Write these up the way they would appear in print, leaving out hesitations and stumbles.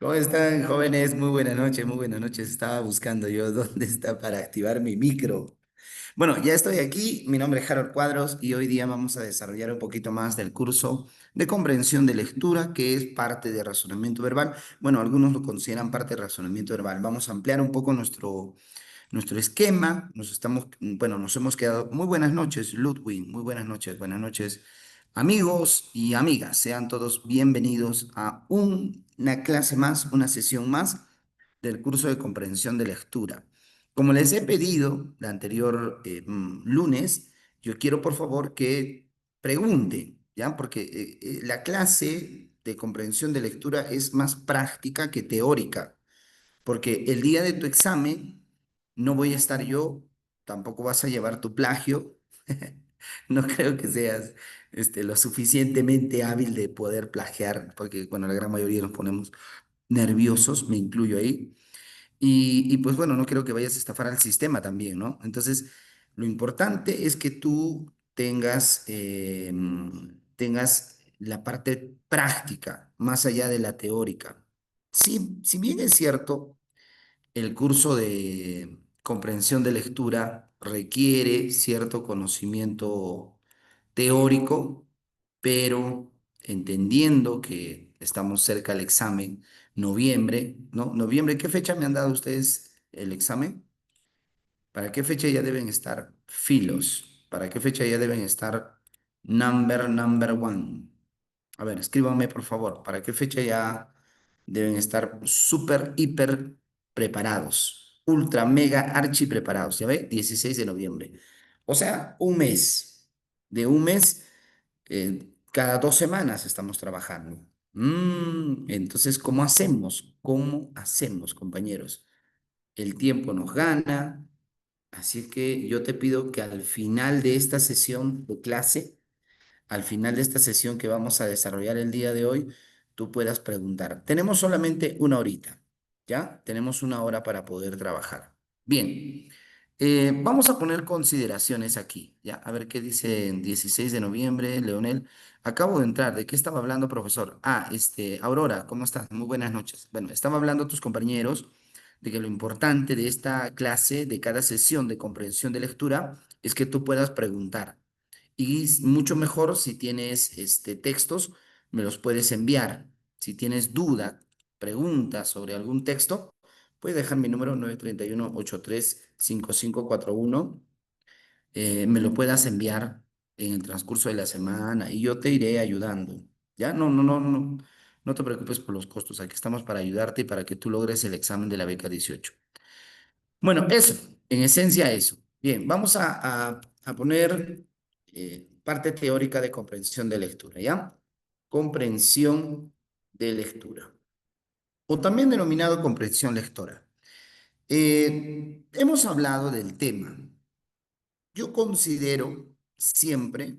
¿Cómo están, jóvenes? Muy buenas noches, muy buenas noches. Estaba buscando yo dónde está para activar mi micro. Bueno, ya estoy aquí. Mi nombre es Harold Cuadros y hoy día vamos a desarrollar un poquito más del curso de comprensión de lectura, que es parte de razonamiento verbal. Bueno, algunos lo consideran parte de razonamiento verbal. Vamos a ampliar un poco nuestro esquema. Bueno, nos hemos quedado. Muy buenas noches, Ludwig. Muy buenas noches, amigos y amigas. Sean todos bienvenidos a una clase más, una sesión más del curso de comprensión de lectura. Como les he pedido el anterior lunes, yo quiero por favor que pregunten, ¿ya? Porque la clase de comprensión de lectura es más práctica que teórica. Porque el día de tu examen no voy a estar yo, tampoco vas a llevar tu plagio. No creo que seas lo suficientemente hábil de poder plagiar, porque bueno, la gran mayoría nos ponemos nerviosos, me incluyo ahí. Y pues bueno, no creo que vayas a estafar al sistema también, ¿no? Entonces, lo importante es que tú tengas la parte práctica, más allá de la teórica. Sí, si bien es cierto, el curso de comprensión de lectura requiere cierto conocimiento teórico, pero entendiendo que estamos cerca del examen, noviembre, ¿no? Noviembre, ¿qué fecha me han dado ustedes el examen? ¿Para qué fecha ya deben estar filos? ¿Para qué fecha ya deben estar number one? A ver, escríbanme por favor, ¿para qué fecha ya deben estar súper, hiper preparados? Ultra, mega, archi preparados, ¿ya ve? 16 de noviembre. O sea, un mes. De un mes, cada 2 semanas estamos trabajando. Entonces, ¿cómo hacemos? ¿Cómo hacemos, compañeros? El tiempo nos gana, así que yo te pido que al final de esta sesión de clase, al final de esta sesión que vamos a desarrollar el día de hoy, tú puedas preguntar. Tenemos solamente una horita, ¿ya? Tenemos una hora para poder trabajar. Bien, vamos a poner consideraciones aquí, ¿ya? A ver qué dice en 16 de noviembre, Leonel. Acabo de entrar. ¿De qué estaba hablando, profesor? Aurora, ¿cómo estás? Muy buenas noches. Bueno, estaba hablando a tus compañeros de que lo importante de esta clase, de cada sesión de comprensión de lectura, es que tú puedas preguntar. Y mucho mejor si tienes textos, me los puedes enviar. Si tienes duda, preguntas sobre algún texto, puedes dejar mi número 931-835541. Me lo puedas enviar en el transcurso de la semana y yo te iré ayudando. ¿Ya? No te preocupes por los costos. Aquí estamos para ayudarte y para que tú logres el examen de la beca 18. Bueno, eso, en esencia eso. Bien, vamos a poner parte teórica de comprensión de lectura, ¿ya? Comprensión de lectura, o también denominado comprensión lectora. Hemos hablado del tema. Yo considero siempre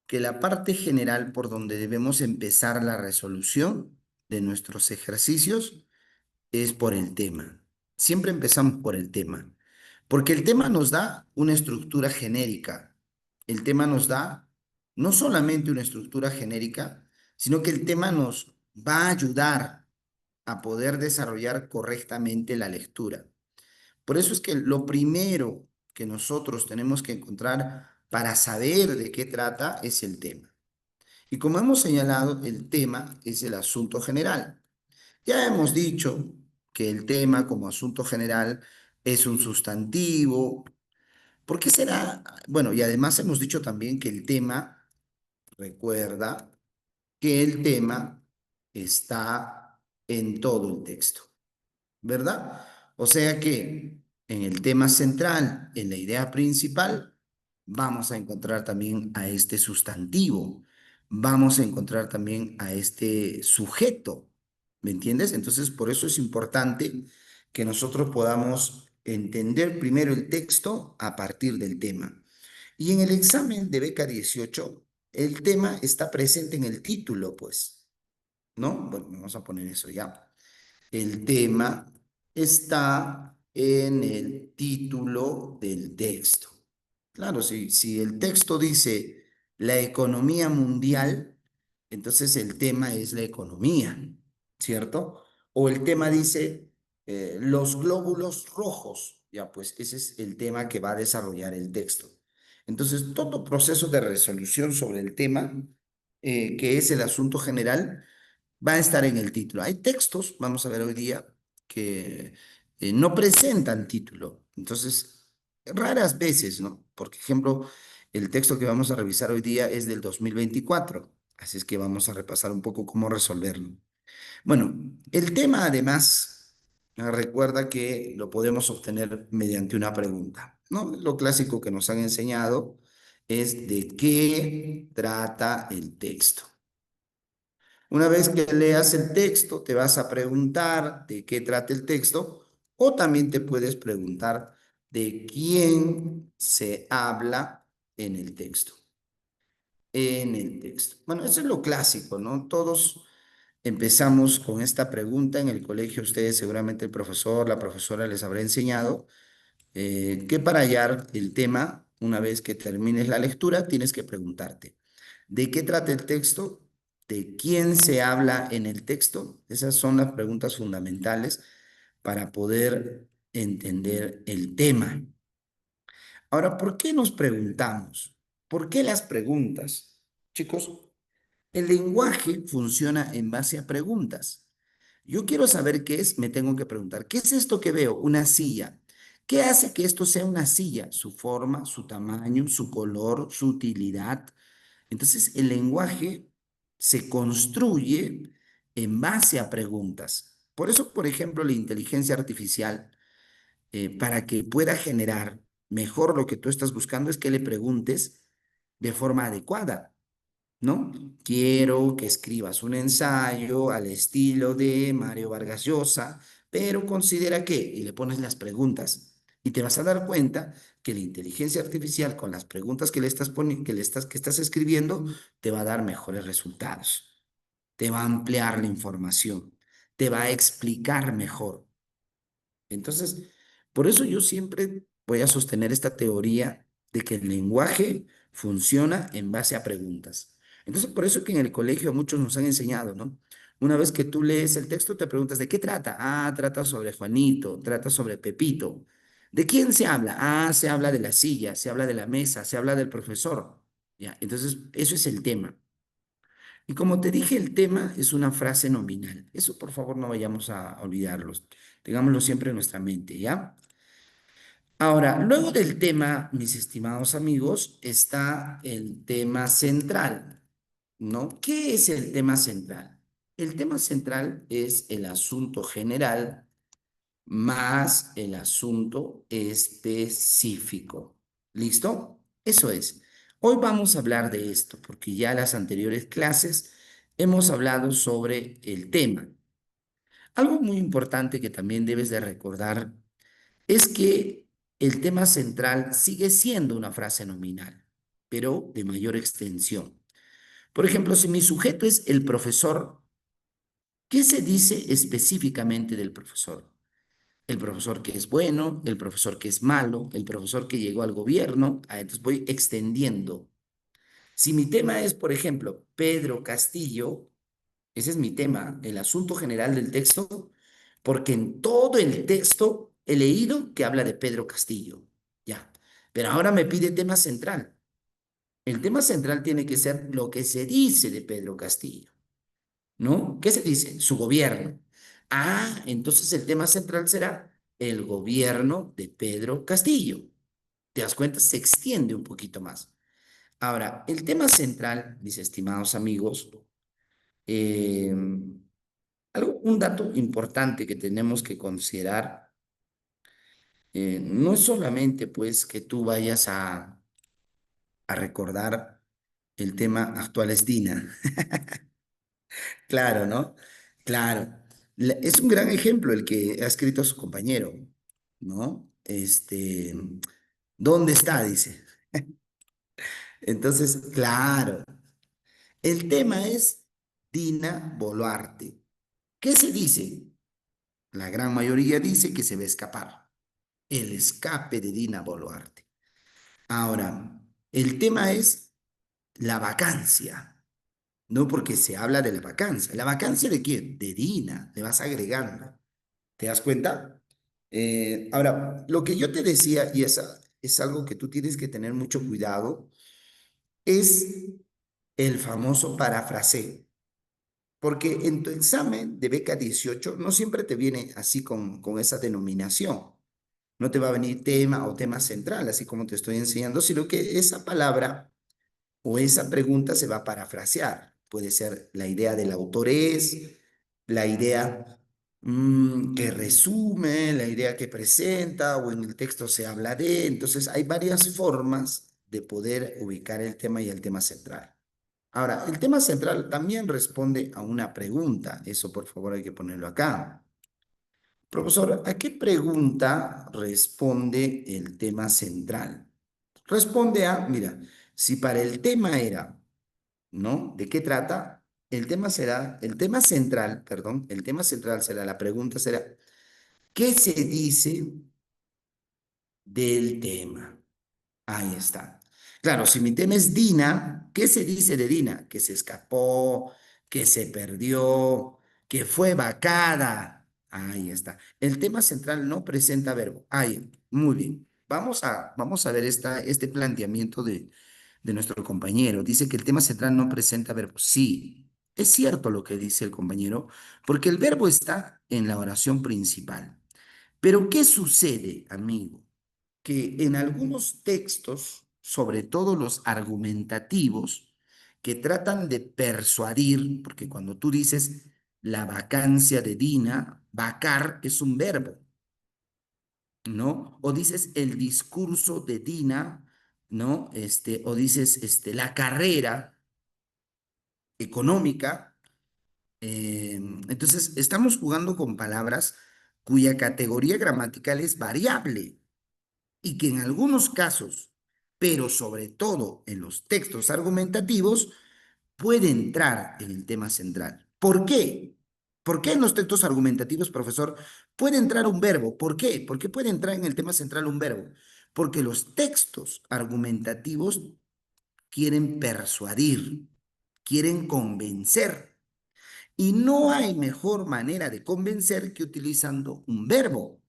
que la parte general por donde debemos empezar la resolución de nuestros ejercicios es por el tema. Siempre empezamos por el tema, porque el tema nos da una estructura genérica. El tema nos da no solamente una estructura genérica, sino que el tema nos va a ayudar a poder desarrollar correctamente la lectura. Por eso es que lo primero que nosotros tenemos que encontrar para saber de qué trata es el tema. Y como hemos señalado, el tema es el asunto general. Ya hemos dicho que el tema como asunto general es un sustantivo. ¿Por qué será? Bueno, y además hemos dicho también que el tema, recuerda, que el tema está en todo el texto, ¿verdad? O sea que en el tema central, en la idea principal, vamos a encontrar también a este sustantivo, vamos a encontrar también a este sujeto, ¿me entiendes? Entonces, por eso es importante que nosotros podamos entender primero el texto a partir del tema. Y en el examen de beca 18, el tema está presente en el título, pues, ¿no? Bueno, vamos a poner eso ya. El tema está en el título del texto. Claro, si el texto dice la economía mundial, entonces el tema es la economía, ¿cierto? O el tema dice los glóbulos rojos. Ya, pues ese es el tema que va a desarrollar el texto. Entonces, todo proceso de resolución sobre el tema, que es el asunto general, va a estar en el título. Hay textos, vamos a ver hoy día, que no presentan título. Entonces, raras veces, ¿no? Por ejemplo, el texto que vamos a revisar hoy día es del 2024. Así es que vamos a repasar un poco cómo resolverlo. Bueno, el tema además, recuerda que lo podemos obtener mediante una pregunta, ¿no? Lo clásico que nos han enseñado es de qué trata el texto. Una vez que leas el texto, te vas a preguntar de qué trata el texto o también te puedes preguntar de quién se habla en el texto. En el texto. Bueno, eso es lo clásico, ¿no? Todos empezamos con esta pregunta en el colegio. Ustedes seguramente el profesor, la profesora les habrá enseñado que para hallar el tema, una vez que termines la lectura, tienes que preguntarte, ¿de qué trata el texto? ¿De quién se habla en el texto? Esas son las preguntas fundamentales para poder entender el tema. Ahora, ¿por qué nos preguntamos? ¿Por qué las preguntas? Chicos, el lenguaje funciona en base a preguntas. Yo quiero saber qué es, me tengo que preguntar, ¿qué es esto que veo? Una silla. ¿Qué hace que esto sea una silla? Su forma, su tamaño, su color, su utilidad. Entonces, el lenguaje se construye en base a preguntas. Por eso, por ejemplo, la inteligencia artificial, para que pueda generar mejor lo que tú estás buscando, es que le preguntes de forma adecuada. ¿No? Quiero que escribas un ensayo al estilo de Mario Vargas Llosa, pero considera que, y le pones las preguntas, y te vas a dar cuenta que la inteligencia artificial con las preguntas que le estás poniendo, que estás escribiendo, te va a dar mejores resultados, te va a ampliar la información, te va a explicar mejor. Entonces, por eso yo siempre voy a sostener esta teoría de que el lenguaje funciona en base a preguntas. Entonces, por eso que en el colegio muchos nos han enseñado, ¿no? Una vez que tú lees el texto, te preguntas, ¿de qué trata? Ah, trata sobre Juanito, trata sobre Pepito. ¿De quién se habla? Ah, se habla de la silla, se habla de la mesa, se habla del profesor. Ya, entonces, eso es el tema. Y como te dije, el tema es una frase nominal. Eso, por favor, no vayamos a olvidarlos. Tengámoslo siempre en nuestra mente, ¿ya? Ahora, luego del tema, mis estimados amigos, está el tema central, ¿no? ¿Qué es el tema central? El tema central es el asunto general más el asunto específico. ¿Listo? Eso es. Hoy vamos a hablar de esto, porque ya en las anteriores clases hemos hablado sobre el tema. Algo muy importante que también debes de recordar es que el tema central sigue siendo una frase nominal, pero de mayor extensión. Por ejemplo, si mi sujeto es el profesor, ¿qué se dice específicamente del profesor? El profesor que es bueno, el profesor que es malo, el profesor que llegó al gobierno. Entonces voy extendiendo. Si mi tema es, por ejemplo, Pedro Castillo, ese es mi tema, el asunto general del texto, porque en todo el texto he leído que habla de Pedro Castillo. Ya. Pero ahora me pide tema central. El tema central tiene que ser lo que se dice de Pedro Castillo, ¿no? ¿Qué se dice? Su gobierno. Ah, entonces el tema central será el gobierno de Pedro Castillo. ¿Te das cuenta? Se extiende un poquito más. Ahora, el tema central, mis estimados amigos, eh, un dato importante que tenemos que considerar, no es solamente pues que tú vayas a recordar el tema actual es Dina. Claro, ¿no? Claro. Es un gran ejemplo el que ha escrito su compañero, ¿no? ¿Dónde está? Dice. Entonces, claro, el tema es Dina Boluarte. ¿Qué se dice? La gran mayoría dice que se va a escapar. El escape de Dina Boluarte. Ahora, el tema es la vacancia. no porque se habla de la vacancia. ¿La vacancia de quién? De Dina, le vas agregando. ¿Te das cuenta? Ahora, lo que yo te decía, y es algo que tú tienes que tener mucho cuidado, es el famoso parafraseo. Porque en tu examen de beca 18 no siempre te viene así con esa denominación. No te va a venir tema o tema central, así como te estoy enseñando, sino que esa palabra o esa pregunta se va a parafrasear. Puede ser la idea del autor es, la idea que resume, la idea que presenta, o en el texto se habla de. Entonces, hay varias formas de poder ubicar el tema y el tema central. Ahora, el tema central también responde a una pregunta. Eso, por favor, hay que ponerlo acá. Profesor, ¿a qué pregunta responde el tema central? Responde a, mira, si para el tema era, ¿no? ¿De qué trata? El tema central, perdón, el tema central será, la pregunta será, ¿qué se dice del tema? Ahí está. Claro, si mi tema es Dina, ¿qué se dice de Dina? Que se escapó, que se perdió, que fue vacada. Ahí está. El tema central no presenta verbo. Ahí, muy bien. Vamos a ver este planteamiento de nuestro compañero. Dice que el tema central no presenta verbo. Sí, es cierto lo que dice el compañero, porque el verbo está en la oración principal. Pero ¿qué sucede, amigo? Que en algunos textos, sobre todo los argumentativos, que tratan de persuadir, porque cuando tú dices la vacancia de Dina, vacar es un verbo, ¿no? O dices el discurso de Dina, ¿no? O dices la carrera económica. Entonces, estamos jugando con palabras cuya categoría gramatical es variable y que en algunos casos, pero sobre todo en los textos argumentativos, puede entrar en el tema central. ¿Por qué? ¿Por qué en los textos argumentativos, profesor, puede entrar un verbo? ¿Por qué? ¿Por qué puede entrar en el tema central un verbo? Porque los textos argumentativos quieren persuadir, quieren convencer. Y no hay mejor manera de convencer que utilizando un verbo,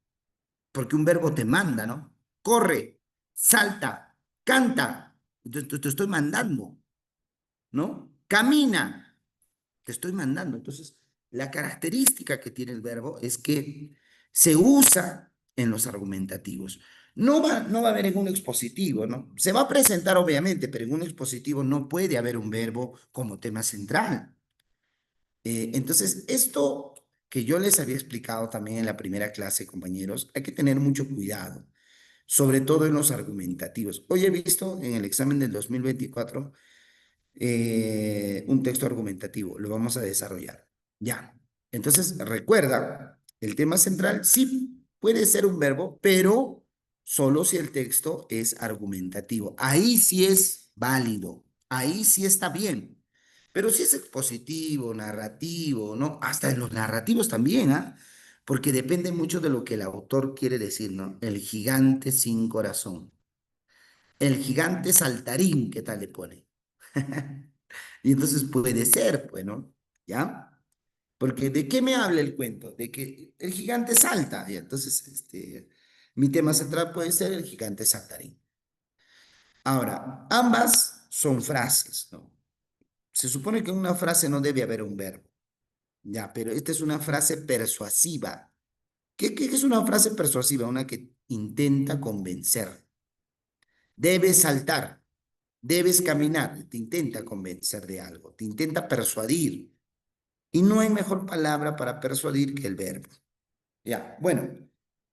porque un verbo te manda, ¿no? Corre, salta, canta. Entonces te estoy mandando, ¿no? Camina, te estoy mandando. Entonces, la característica que tiene el verbo es que se usa en los argumentativos. No va a haber en un expositivo, ¿no? Se va a presentar, obviamente, pero en un expositivo no puede haber un verbo como tema central. Entonces, esto que yo les había explicado también en la primera clase, compañeros, hay que tener mucho cuidado, sobre todo en los argumentativos. Hoy he visto en el examen del 2024 un texto argumentativo, lo vamos a desarrollar. Ya. Entonces, recuerda, el tema central sí puede ser un verbo, pero solo si el texto es argumentativo. Ahí sí es válido, ahí sí está bien. Pero si es expositivo, narrativo, ¿no? Hasta en los narrativos también, ¿ah? Porque depende mucho de lo que el autor quiere decir, ¿no? El gigante sin corazón. El gigante saltarín, ¿qué tal le pone? Y entonces puede ser, pues, ¿no? ¿Ya? Porque ¿de qué me habla el cuento? De que el gigante salta. Y entonces, mi tema central puede ser el gigante saltarín. Ahora, ambas son frases, ¿no? Se supone que en una frase no debe haber un verbo, ya, pero esta es una frase persuasiva. ¿Qué es una frase persuasiva? Una que intenta convencer. Debes saltar, debes caminar, te intenta convencer de algo, te intenta persuadir. Y no hay mejor palabra para persuadir que el verbo. Ya, bueno,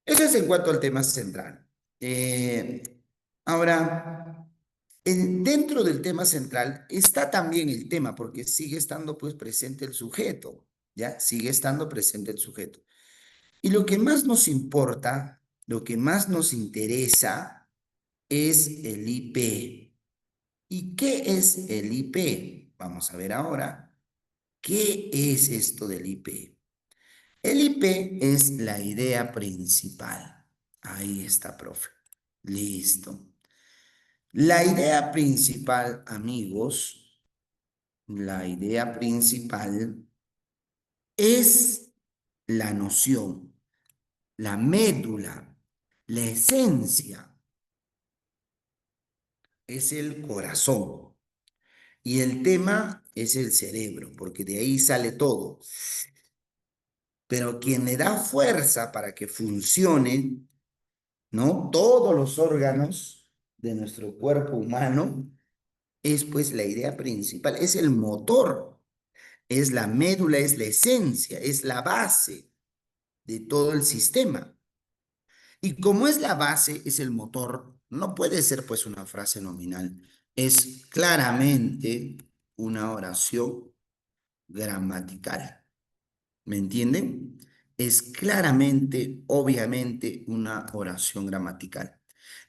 eso es en cuanto al tema central. Eh, ahora, dentro del tema central está también el tema, porque sigue estando pues presente el sujeto, ¿ya? Sigue estando presente el sujeto. Y lo que más nos importa, lo que más nos interesa es el IP. ¿Y qué es el IP? Vamos a ver ahora, ¿qué es esto del IP? El IP es la idea principal. Ahí está, profe. Listo. La idea principal, amigos, La idea principal es la noción, la médula, la esencia, es el corazón. Y el tema es el cerebro, porque de ahí sale todo. Pero quien le da fuerza para que funcionen, ¿no? Todos los órganos de nuestro cuerpo humano es pues la idea principal, es el motor, es la médula, es la esencia, es la base de todo el sistema. Y como es la base, es el motor, no puede ser pues una frase nominal, es claramente una oración gramatical. ¿Me entienden? Es claramente, obviamente, una oración gramatical.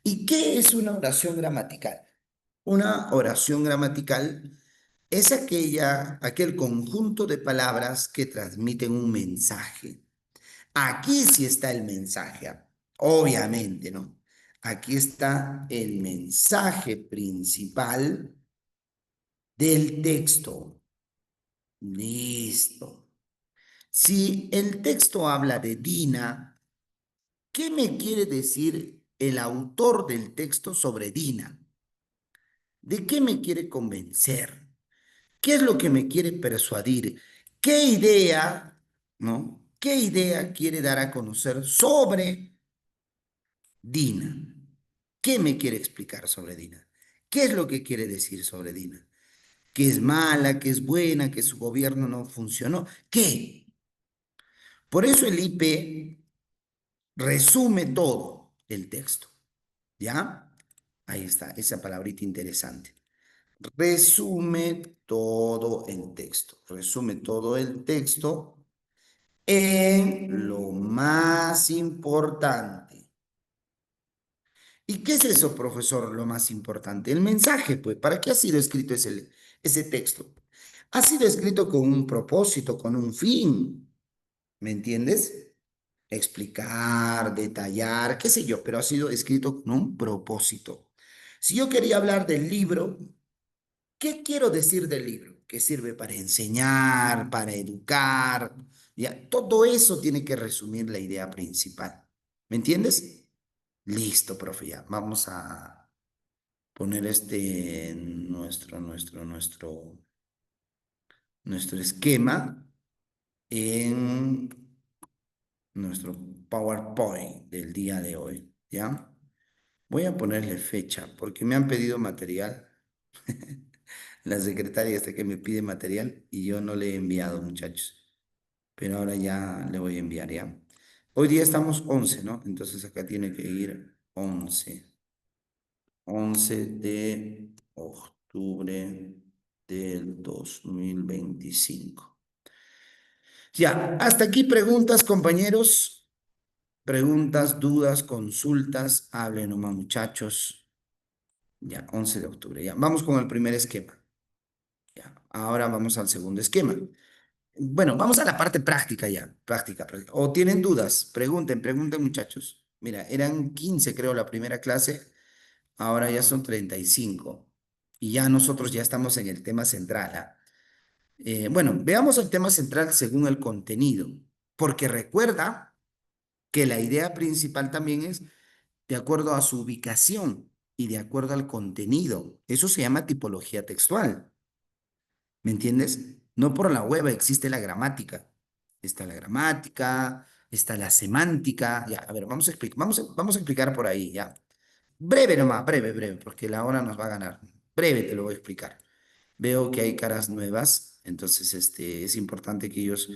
¿Y qué es una oración gramatical? Una oración gramatical es aquel conjunto de palabras que transmiten un mensaje. Aquí sí está el mensaje, obviamente, ¿no? Aquí está el mensaje principal del texto. Listo. Si el texto habla de Dina, ¿qué me quiere decir el autor del texto sobre Dina? ¿De qué me quiere convencer? ¿Qué es lo que me quiere persuadir? ¿Qué idea, no? ¿Qué idea quiere dar a conocer sobre Dina? ¿Qué me quiere explicar sobre Dina? ¿Qué es lo que quiere decir sobre Dina? ¿Que es mala, que es buena, que su gobierno no funcionó? ¿Qué? Por eso el IP resume todo el texto, ¿ya? Ahí está, esa palabrita interesante. Resume todo el texto, resume todo el texto en lo más importante. ¿Y qué es eso, profesor, lo más importante? El mensaje, pues, ¿para qué ha sido escrito ese texto? Ha sido escrito con un propósito, con un fin, ¿me entiendes? Explicar, detallar, qué sé yo, pero ha sido escrito con un propósito. Si yo quería hablar del libro, ¿qué quiero decir del libro? Que sirve para enseñar, para educar, ya, todo eso tiene que resumir la idea principal. ¿Me entiendes? Listo, profe, ya. Vamos a poner nuestro esquema en nuestro PowerPoint del día de hoy, ¿ya? Voy a ponerle fecha porque me han pedido material. La secretaria está que me pide material y yo no le he enviado, muchachos. Pero ahora ya le voy a enviar, ¿ya? Hoy día estamos 11, ¿no? Entonces acá tiene que ir 11 de octubre del 2025. Ya, hasta aquí preguntas, compañeros. Preguntas, dudas, consultas. Hablen nomás, muchachos. Ya, 11 de octubre. Ya, vamos con el primer esquema. Ya, ahora vamos al segundo esquema. Bueno, vamos a la parte práctica ya. Práctica, práctica. ¿O tienen dudas? Pregunten, muchachos. Mira, eran 15, creo, la primera clase. Ahora ya son 35. Y ya nosotros ya estamos en el tema central. ¿Ah? Bueno, veamos el tema central según el contenido. Porque recuerda que la idea principal también es de acuerdo a su ubicación y de acuerdo al contenido. Eso se llama tipología textual. ¿Me entiendes? No por la hueva existe la gramática. Está la gramática, está la semántica. Ya, a ver, vamos a explicar por ahí, ya. Breve nomás, breve, porque la hora nos va a ganar. Breve te lo voy a explicar. Veo que hay caras nuevas, entonces es importante que ellos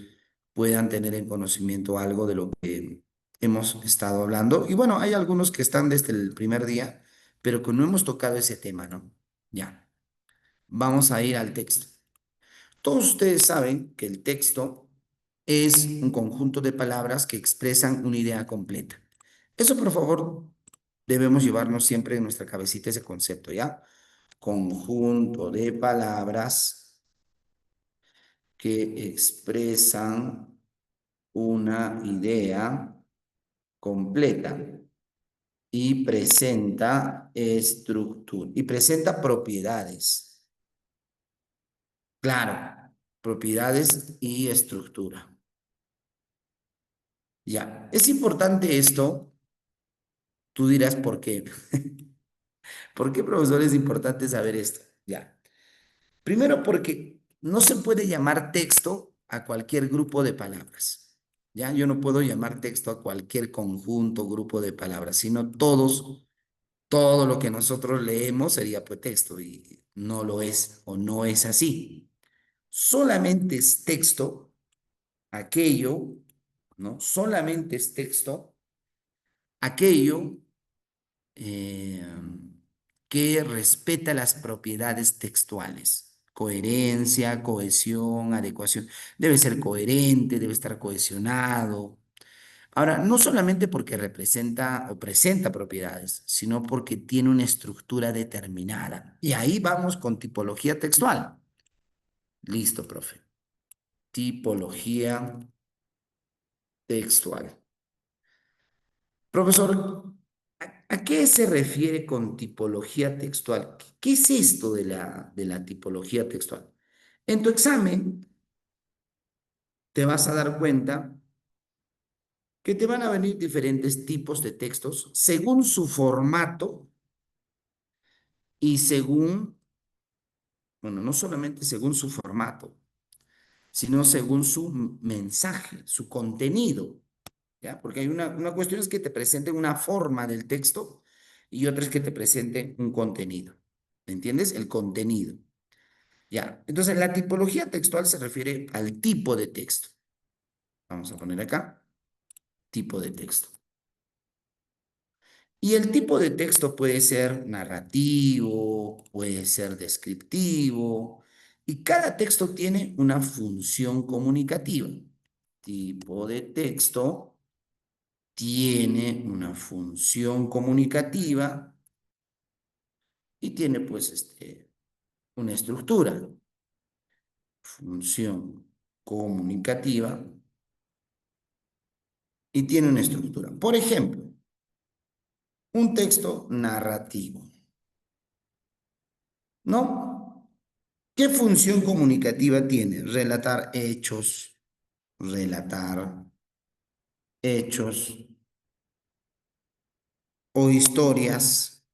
puedan tener en conocimiento algo de lo que hemos estado hablando. Y bueno, hay algunos que están desde el primer día, pero que no hemos tocado ese tema, ¿no? Ya, vamos a ir al texto. Todos ustedes saben que el texto es un conjunto de palabras que expresan una idea completa. Eso, por favor, debemos llevarnos siempre en nuestra cabecita ese concepto, ¿ya? Conjunto de palabras que expresan una idea completa y presenta estructura y presenta propiedades. Claro, propiedades y estructura. Ya, es importante esto, tú dirás por qué. ¿Por qué, profesor, es importante saber esto? Ya. Primero porque no se puede llamar texto a cualquier grupo de palabras. Ya, yo no puedo llamar texto a cualquier conjunto, grupo de palabras, sino todo lo que nosotros leemos sería pues texto y no lo es o no es así. Solamente es texto aquello, ¿no? Solamente es texto aquello eh, que respeta las propiedades textuales. Coherencia, cohesión, adecuación. Debe ser coherente, debe estar cohesionado. Ahora, no solamente porque representa o presenta propiedades, sino porque tiene una estructura determinada. Y ahí vamos con tipología textual. Listo, profe. Tipología textual. Profesor, ¿a qué se refiere con tipología textual? ¿Qué es esto de la tipología textual? En tu examen te vas a dar cuenta que te van a venir diferentes tipos de textos según su formato y según, bueno, no solamente según su formato, sino según su mensaje, su contenido, ¿ya? Porque hay una cuestión es que te presenten una forma del texto y otra es que te presenten un contenido. ¿Me entiendes? El contenido. Ya. Entonces, la tipología textual se refiere al tipo de texto. Vamos a poner acá, tipo de texto. Y el tipo de texto puede ser narrativo, puede ser descriptivo, y cada texto tiene una función comunicativa. Tipo de texto tiene una función comunicativa y tiene pues una estructura, función comunicativa y tiene una estructura. Por ejemplo, un texto narrativo, ¿no? ¿Qué función comunicativa tiene? Relatar hechos o historias,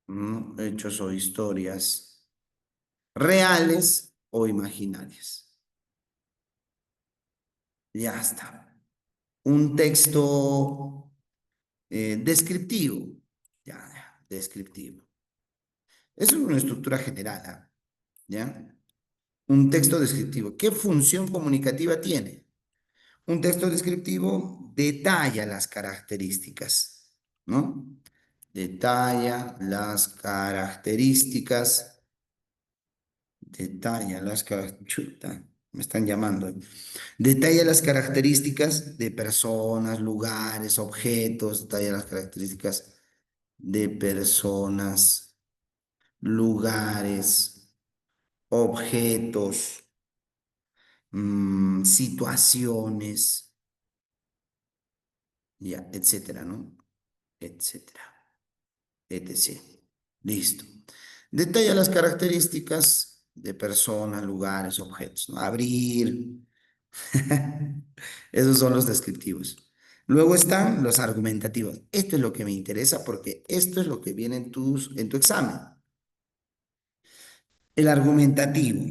¿no? Hechos o historias reales o imaginarias. Ya está. Un texto descriptivo, ya, descriptivo. Eso es una estructura general, ¿ah? ¿Ya? Un texto descriptivo. ¿Qué función comunicativa tiene? Un texto descriptivo detalla las características, ¿no? Detalla las características, detalla las características, me están llamando. Detalla las características de personas, lugares, objetos, detalla las características de personas, lugares, objetos, situaciones, ya, etcétera, ¿no? Etcétera, etc. Listo. Detalla las características de personas, lugares, objetos, ¿no? Abrir. Esos son los descriptivos. Luego están los argumentativos. Esto es lo que me interesa porque esto es lo que viene en tu examen. El argumentativo.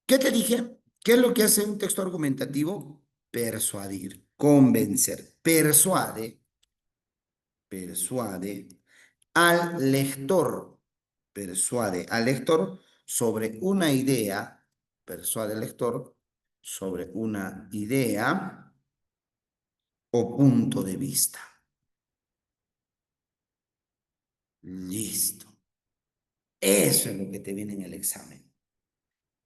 ¿Qué te dije? ¿Qué es lo que hace un texto argumentativo? Persuadir, convencer. Persuade al lector, persuade al lector sobre una idea, persuade al lector sobre una idea o punto de vista. Listo. Eso es lo que te viene en el examen.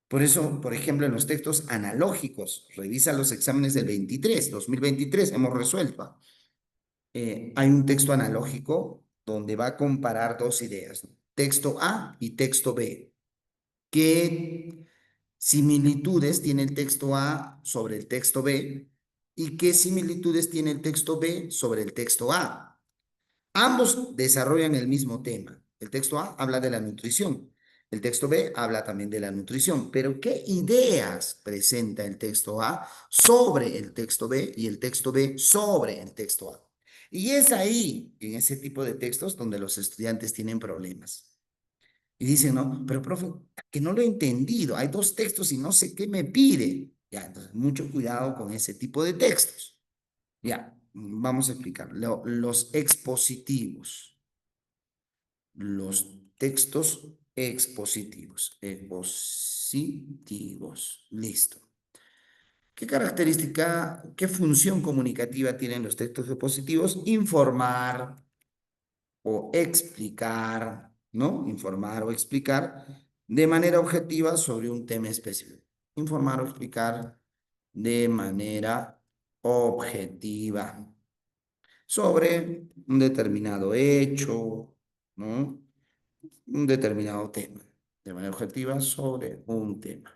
Por eso, por ejemplo, en los textos analógicos, revisa los exámenes del 2023, hemos resuelto. Hay un texto analógico donde va a comparar dos ideas, ¿no? Texto A y texto B. ¿Qué similitudes tiene el texto A sobre el texto B? ¿Y qué similitudes tiene el texto B sobre el texto A? Ambos desarrollan el mismo tema. El texto A habla de la nutrición. El texto B habla también de la nutrición, pero ¿qué ideas presenta el texto A sobre el texto B y el texto B sobre el texto A? Y es ahí, en ese tipo de textos, donde los estudiantes tienen problemas. Y dicen, no, pero profe, que no lo he entendido, hay dos textos y no sé qué me pide. Ya, entonces, mucho cuidado con ese tipo de textos. Ya, vamos a explicar. Los expositivos, los textos expositivos, expositivos, listo. ¿Qué característica, qué función comunicativa tienen los textos expositivos? Informar o explicar, ¿no? Informar o explicar de manera objetiva sobre un tema específico. Informar o explicar de manera objetiva sobre un determinado hecho, ¿no? Un determinado tema, de manera objetiva sobre un tema.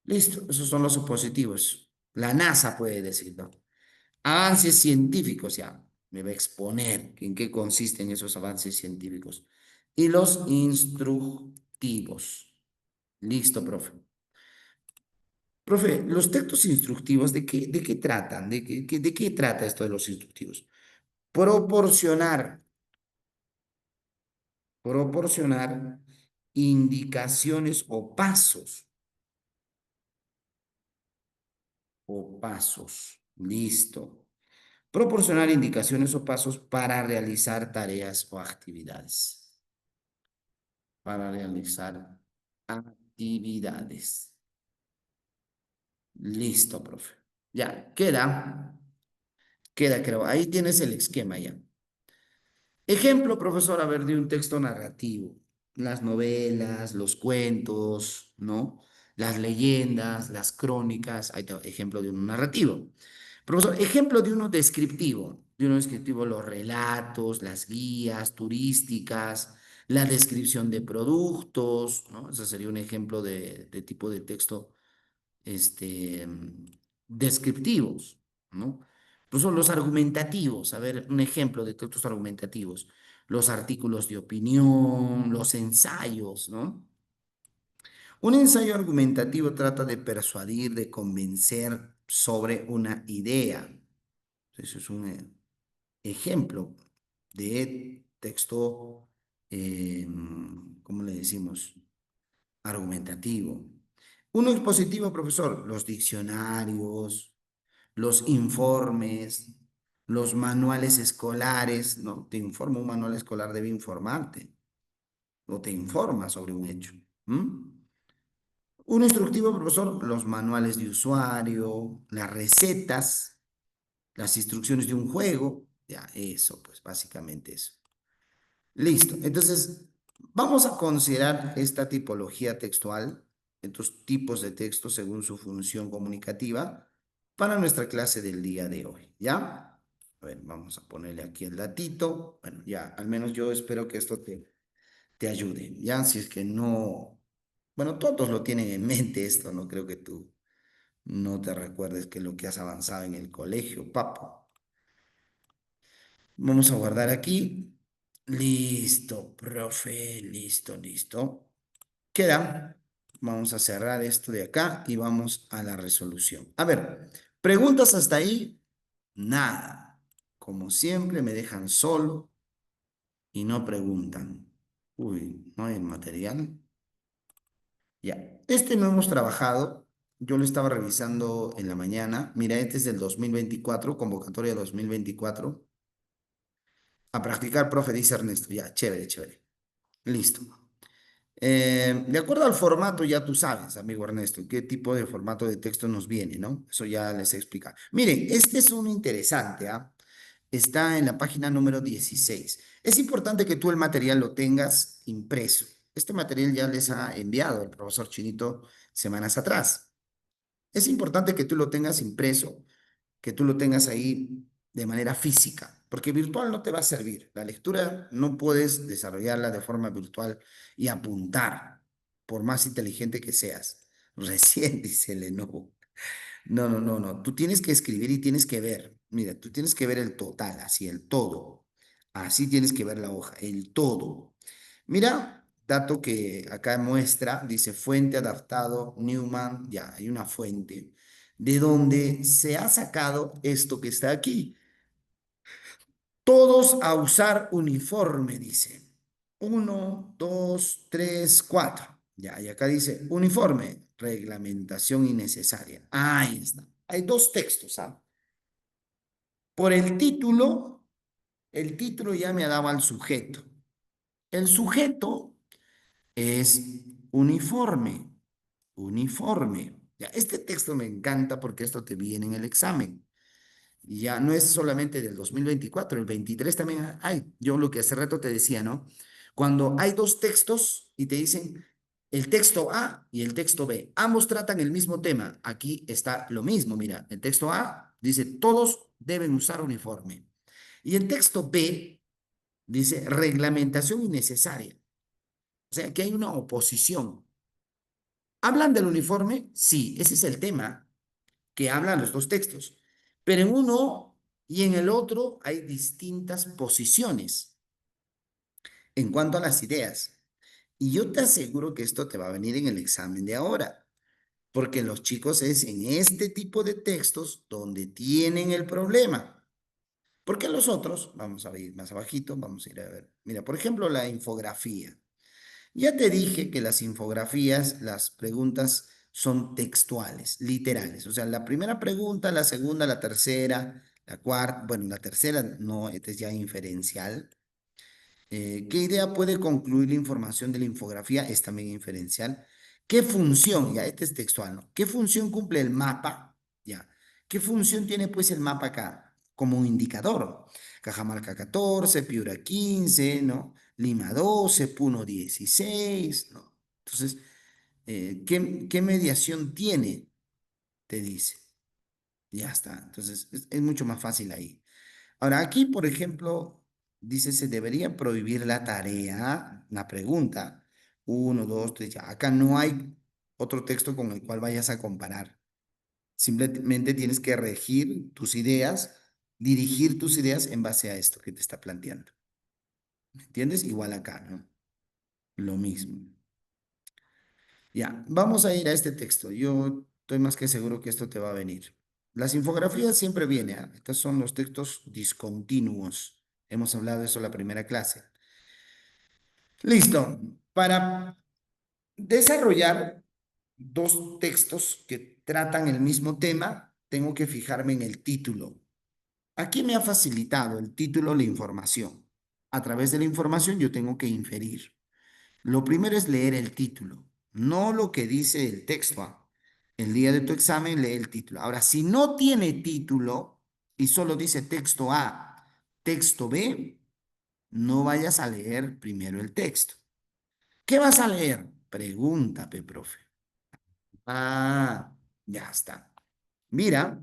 Listo, esos son los supositivos. La NASA puede decirlo. Avances científicos, ya, me va a exponer en qué consisten esos avances científicos. Y los instructivos. Listo, profe. Profe, los textos instructivos, de qué tratan? De qué trata esto de los instructivos? Proporcionar, proporcionar indicaciones o pasos. Listo. Proporcionar indicaciones o pasos para realizar tareas o actividades. Para realizar actividades. Listo, profe. Ya, queda, creo. Ahí tienes el esquema ya. Ejemplo, profesor, a ver, de un texto narrativo. Las novelas, los cuentos, ¿no? Las leyendas, las crónicas. Ahí está, ejemplo de un narrativo. Profesor, ejemplo de uno descriptivo. De uno descriptivo, los relatos, las guías turísticas, la descripción de productos, ¿no? Ese sería un ejemplo de tipo de texto descriptivos, ¿no? Incluso los argumentativos, a ver, un ejemplo de textos argumentativos, los artículos de opinión, los ensayos, ¿no? Un ensayo argumentativo trata de persuadir, de convencer sobre una idea. Eso es un ejemplo de texto, ¿cómo le decimos? Argumentativo. Uno expositivo, profesor, los diccionarios, los informes, los manuales escolares, ¿no? Te informa, un manual escolar debe informarte o te informa sobre un hecho. ¿M? Un instructivo, profesor, los manuales de usuario, las recetas, las instrucciones de un juego, ya, eso, pues básicamente eso. Listo. Entonces, vamos a considerar esta tipología textual, estos tipos de texto según su función comunicativa, para nuestra clase del día de hoy, ¿ya? A ver, vamos a ponerle aquí el datito. Bueno, ya, al menos yo espero que esto te ayude, ¿ya? Si es que no, bueno, todos lo tienen en mente esto, no creo que tú no te recuerdes que lo que has avanzado en el colegio, papo. Vamos a guardar aquí. Listo, profe, listo, listo. Queda. Vamos a cerrar esto de acá y vamos a la resolución. A ver, preguntas hasta ahí, nada. Como siempre, me dejan solo y no preguntan. Uy, no hay material. Ya, este no hemos trabajado. Yo lo estaba revisando en la mañana. Mira, este es del 2024, convocatoria 2024. A practicar, profe, dice Ernesto. Ya, chévere, chévere. Listo. De acuerdo al formato, ya tú sabes, amigo Ernesto, qué tipo de formato de texto nos viene, ¿no? Eso ya les he explicado. Miren, este es uno interesante, ¿ah? Está en la página número 16. Es importante que tú el material lo tengas impreso. Este material ya les ha enviado el profesor Chinito semanas atrás. Es importante que tú lo tengas impreso, que tú lo tengas ahí de manera física, porque virtual no te va a servir. La lectura no puedes desarrollarla de forma virtual y apuntar, por más inteligente que seas. Recién dice Lenovo. No, no, no, no. Tú tienes que escribir y tienes que ver. Mira, tú tienes que ver el total, así, el todo. Así tienes que ver la hoja, el todo. Mira. dato que acá muestra, dice fuente adaptado Newman, ya hay una fuente, de donde se ha sacado esto que está aquí. Todos a usar uniforme, dice. Uno, dos, tres, cuatro. Ya, y acá dice uniforme, reglamentación innecesaria. Ahí está. Hay dos textos, ¿ah? Por el título ya me daba al sujeto. El sujeto es uniforme, uniforme. Ya, este texto me encanta porque esto te viene en el examen. Y ya no es solamente del 2024, el 23 también hay. Yo lo que hace rato te decía, ¿no? Cuando hay dos textos y te dicen el texto A y el texto B, ambos tratan el mismo tema. Aquí está lo mismo, mira, el texto A dice todos deben usar uniforme. Y el texto B dice reglamentación innecesaria. O sea, que hay una oposición. ¿Hablan del uniforme? Sí, ese es el tema que hablan los dos textos. Pero en uno y en el otro hay distintas posiciones en cuanto a las ideas. Y yo te aseguro que esto te va a venir en el examen de ahora, porque los chicos es en este tipo de textos donde tienen el problema. Porque los otros, vamos a ir más abajito, vamos a ir a ver. Mira, por ejemplo, la infografía. Ya te dije que las infografías, las preguntas son textuales, literales. O sea, la primera pregunta, la segunda, la tercera, la cuarta, bueno, la tercera no, esta es ya inferencial. ¿Qué idea puede concluir la información de la infografía? Es también inferencial. ¿Qué función? Ya, este es textual, ¿no? ¿Qué función cumple el mapa? Ya. ¿Qué función tiene pues el mapa acá? Como un indicador. Cajamarca 14, Piura 15, ¿no? Lima 12, Puno 16, ¿no? Entonces, ¿qué mediación tiene? Te dice. Ya está. Entonces, es mucho más fácil ahí. Ahora, aquí, por ejemplo, dice, se debería prohibir la tarea, la pregunta. Uno, dos, tres, ya. Acá no hay otro texto con el cual vayas a comparar. Simplemente tienes que regir tus ideas, dirigir tus ideas en base a esto que te está planteando. ¿Me entiendes? Igual acá, ¿no? Lo mismo. Ya, vamos a ir a este texto. Yo estoy más que seguro que esto te va a venir. Las infografías siempre vienen, ¿ah? Estos son los textos discontinuos. Hemos hablado de eso en la primera clase. Listo. Para desarrollar dos textos que tratan el mismo tema, tengo que fijarme en el título. Aquí me ha facilitado el título la información. A través de la información yo tengo que inferir. Lo primero es leer el título, no lo que dice el texto. El día de tu examen lee el título. Ahora, si no tiene título y solo dice texto A, texto B, no vayas a leer primero el texto. ¿Qué vas a leer? Pregúntate, profe. Ah, ya está. Mira,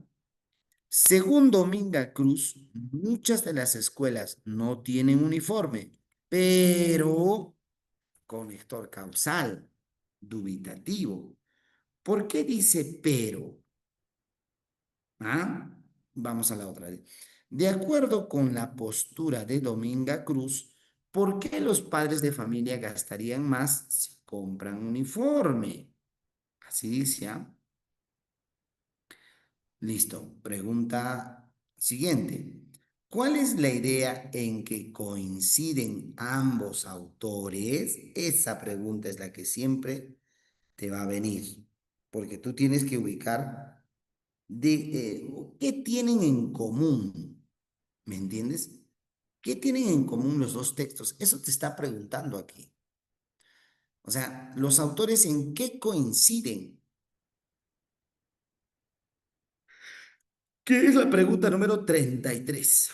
según Dominga Cruz, muchas de las escuelas no tienen uniforme, pero conector causal, dubitativo. ¿Por qué dice pero? ¿Ah? Vamos a la otra. De acuerdo con la postura de Dominga Cruz, ¿por qué los padres de familia gastarían más si compran uniforme? Así dice, ¿ah? Listo. Pregunta siguiente. ¿Cuál es la idea en que coinciden ambos autores? Esa pregunta es la que siempre te va a venir, porque tú tienes que ubicar qué tienen en común, ¿me entiendes? ¿Qué tienen en común los dos textos? Eso te está preguntando aquí. O sea, los autores en qué coinciden. ¿Qué es la pregunta número 33?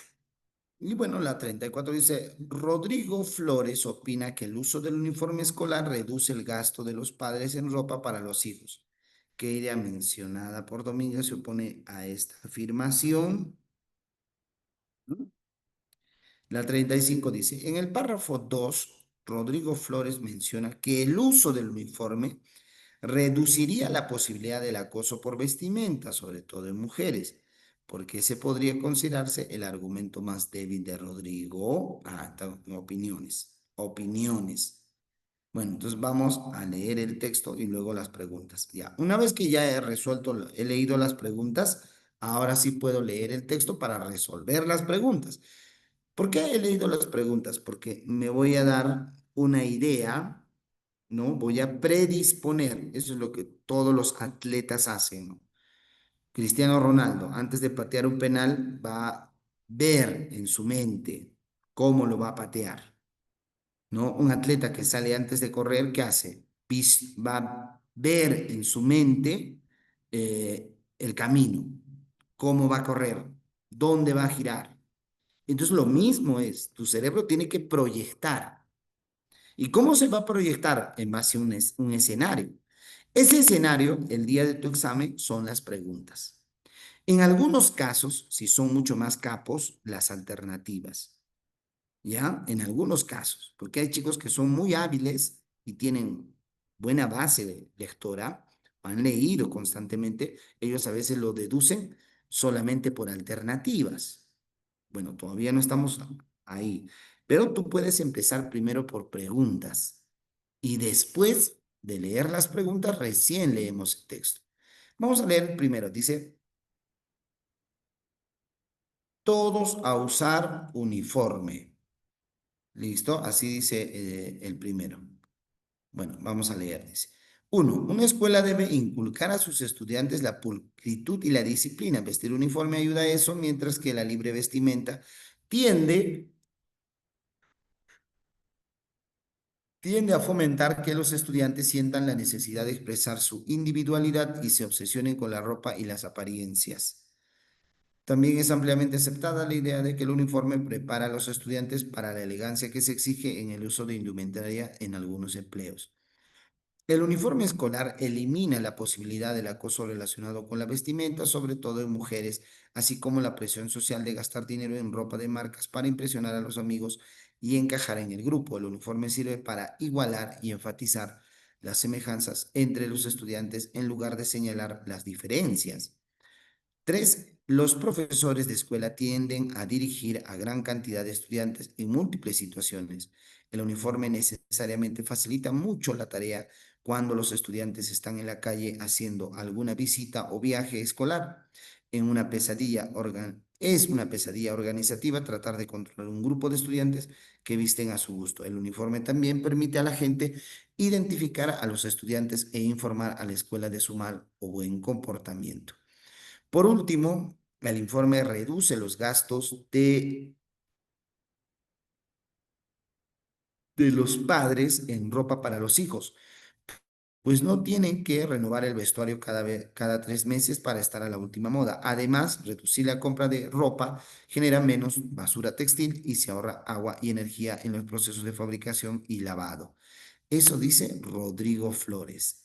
Y bueno, la 34 dice, Rodrigo Flores opina que el uso del uniforme escolar reduce el gasto de los padres en ropa para los hijos. ¿Qué idea mencionada por Domínguez se opone a esta afirmación? La 35 dice, en el párrafo 2, Rodrigo Flores menciona que el uso del uniforme reduciría la posibilidad del acoso por vestimenta, sobre todo en mujeres, porque ese podría considerarse el argumento más débil de Rodrigo. Ah, opiniones, opiniones. Bueno, entonces vamos a leer el texto y luego las preguntas. Ya, una vez que ya he resuelto, he leído las preguntas, ahora sí puedo leer el texto para resolver las preguntas. ¿Por qué he leído las preguntas? Porque me voy a dar una idea, ¿no? Voy a predisponer, eso es lo que todos los atletas hacen, ¿no? Cristiano Ronaldo, antes de patear un penal, va a ver en su mente cómo lo va a patear, ¿no? Un atleta que sale antes de correr, ¿qué hace? Va a ver en su mente el camino, cómo va a correr, dónde va a girar. Entonces lo mismo es, tu cerebro tiene que proyectar. ¿Y cómo se va a proyectar? En base a un escenario. Ese escenario, el día de tu examen, son las preguntas. En algunos casos, si son mucho más capos, las alternativas. ¿Ya? En algunos casos, porque hay chicos que son muy hábiles y tienen buena base de lectora, han leído constantemente, ellos a veces lo deducen solamente por alternativas. Bueno, todavía no estamos ahí, pero tú puedes empezar primero por preguntas y después de leer las preguntas, recién leemos el texto. Vamos a leer primero, dice, todos a usar uniforme. ¿Listo? Así dice el primero. Bueno, vamos a leer, dice. Uno, una escuela debe inculcar a sus estudiantes la pulcritud y la disciplina. Vestir uniforme ayuda a eso, mientras que la libre vestimenta tiende, tiende a fomentar que los estudiantes sientan la necesidad de expresar su individualidad y se obsesionen con la ropa y las apariencias. También es ampliamente aceptada la idea de que el uniforme prepara a los estudiantes para la elegancia que se exige en el uso de indumentaria en algunos empleos. El uniforme escolar elimina la posibilidad del acoso relacionado con la vestimenta, sobre todo en mujeres, así como la presión social de gastar dinero en ropa de marcas para impresionar a los amigos y encajar en el grupo. El uniforme sirve para igualar y enfatizar las semejanzas entre los estudiantes en lugar de señalar las diferencias. Tres, los profesores de escuela tienden a dirigir a gran cantidad de estudiantes en múltiples situaciones. El uniforme necesariamente facilita mucho la tarea cuando los estudiantes están en la calle haciendo alguna visita o viaje escolar. Es una pesadilla organizativa tratar de controlar un grupo de estudiantes que visten a su gusto. El uniforme también permite a la gente identificar a los estudiantes e informar a la escuela de su mal o buen comportamiento. Por último, el informe reduce los gastos de los padres en ropa para los hijos, pues no tienen que renovar el vestuario cada 3 meses para estar a la última moda. Además, reducir la compra de ropa genera menos basura textil y se ahorra agua y energía en los procesos de fabricación y lavado. Eso dice Rodrigo Flores.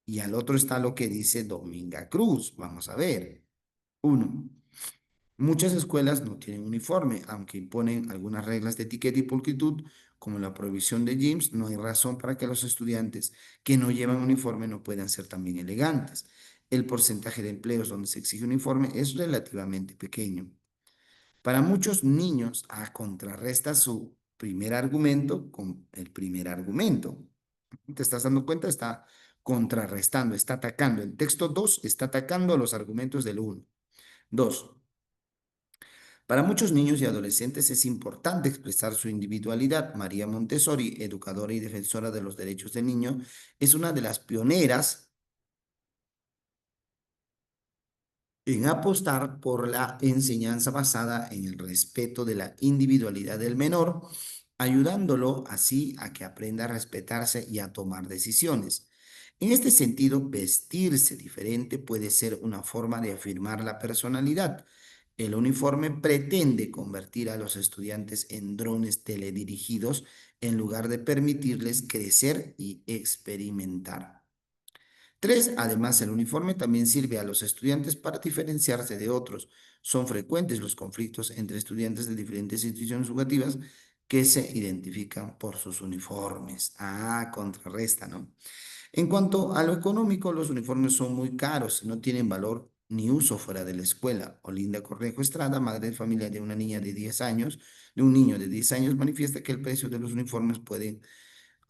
Y al otro está lo que dice Dominga Cruz. Vamos a ver. Uno. Muchas escuelas no tienen uniforme, aunque imponen algunas reglas de etiqueta y pulcritud, como la prohibición de gyms, no hay razón para que los estudiantes que no llevan uniforme no puedan ser también elegantes. El porcentaje de empleos donde se exige uniforme es relativamente pequeño. Para muchos niños, contrarresta su primer argumento con el primer argumento. ¿Te estás dando cuenta? Está contrarrestando, está atacando. El texto 2 está atacando a los argumentos del uno. Dos, para muchos niños y adolescentes es importante expresar su individualidad. María Montessori, educadora y defensora de los derechos del niño, es una de las pioneras en apostar por la enseñanza basada en el respeto de la individualidad del menor, ayudándolo así a que aprenda a respetarse y a tomar decisiones. En este sentido, vestirse diferente puede ser una forma de afirmar la personalidad. El uniforme pretende convertir a los estudiantes en drones teledirigidos en lugar de permitirles crecer y experimentar. Tres, además, el uniforme también sirve a los estudiantes para diferenciarse de otros. Son frecuentes los conflictos entre estudiantes de diferentes instituciones educativas que se identifican por sus uniformes. Contrarresta, ¿no? En cuanto a lo económico, los uniformes son muy caros, no tienen valor ni uso fuera de la escuela. Olinda Cornejo Estrada, madre de familia de una niña de 10 años, de un niño de 10 años, manifiesta que el precio de los uniformes puede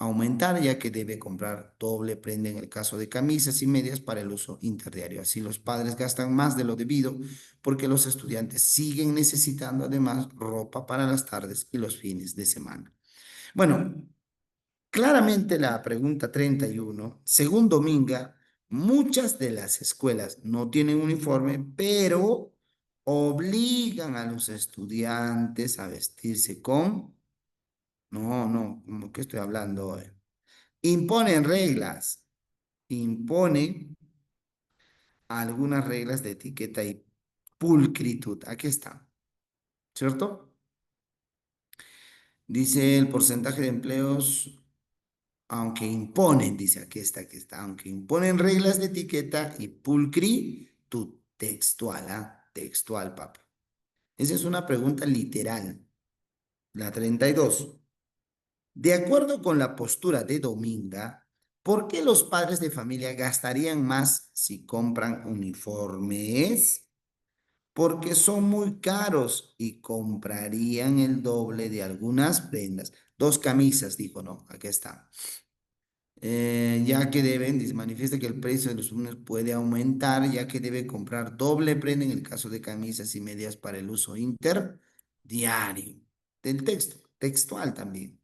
aumentar, ya que debe comprar doble prenda en el caso de camisas y medias para el uso interdiario. Así los padres gastan más de lo debido porque los estudiantes siguen necesitando además ropa para las tardes y los fines de semana. Bueno, claramente la pregunta 31, según Dominga, muchas de las escuelas no tienen uniforme, pero obligan a los estudiantes a vestirse con... No, no, ¿cómo que estoy hablando? Imponen reglas, imponen algunas reglas de etiqueta y pulcritud. Aquí está, ¿cierto? Dice el porcentaje de empleos, aunque imponen, dice aquí está, aunque imponen reglas de etiqueta y pulcritud textual, ¿ah? Textual, papá. Esa es una pregunta literal. La 32. De acuerdo con la postura de Dominga, ¿por qué los padres de familia gastarían más si compran uniformes? Porque son muy caros y comprarían el doble de algunas prendas. Dos camisas, dijo, no, aquí está. Ya que deben, dice, manifiesta que el precio de los uniformes puede aumentar, ya que debe comprar doble prenda en el caso de camisas y medias para el uso interdiario. Del texto, textual también.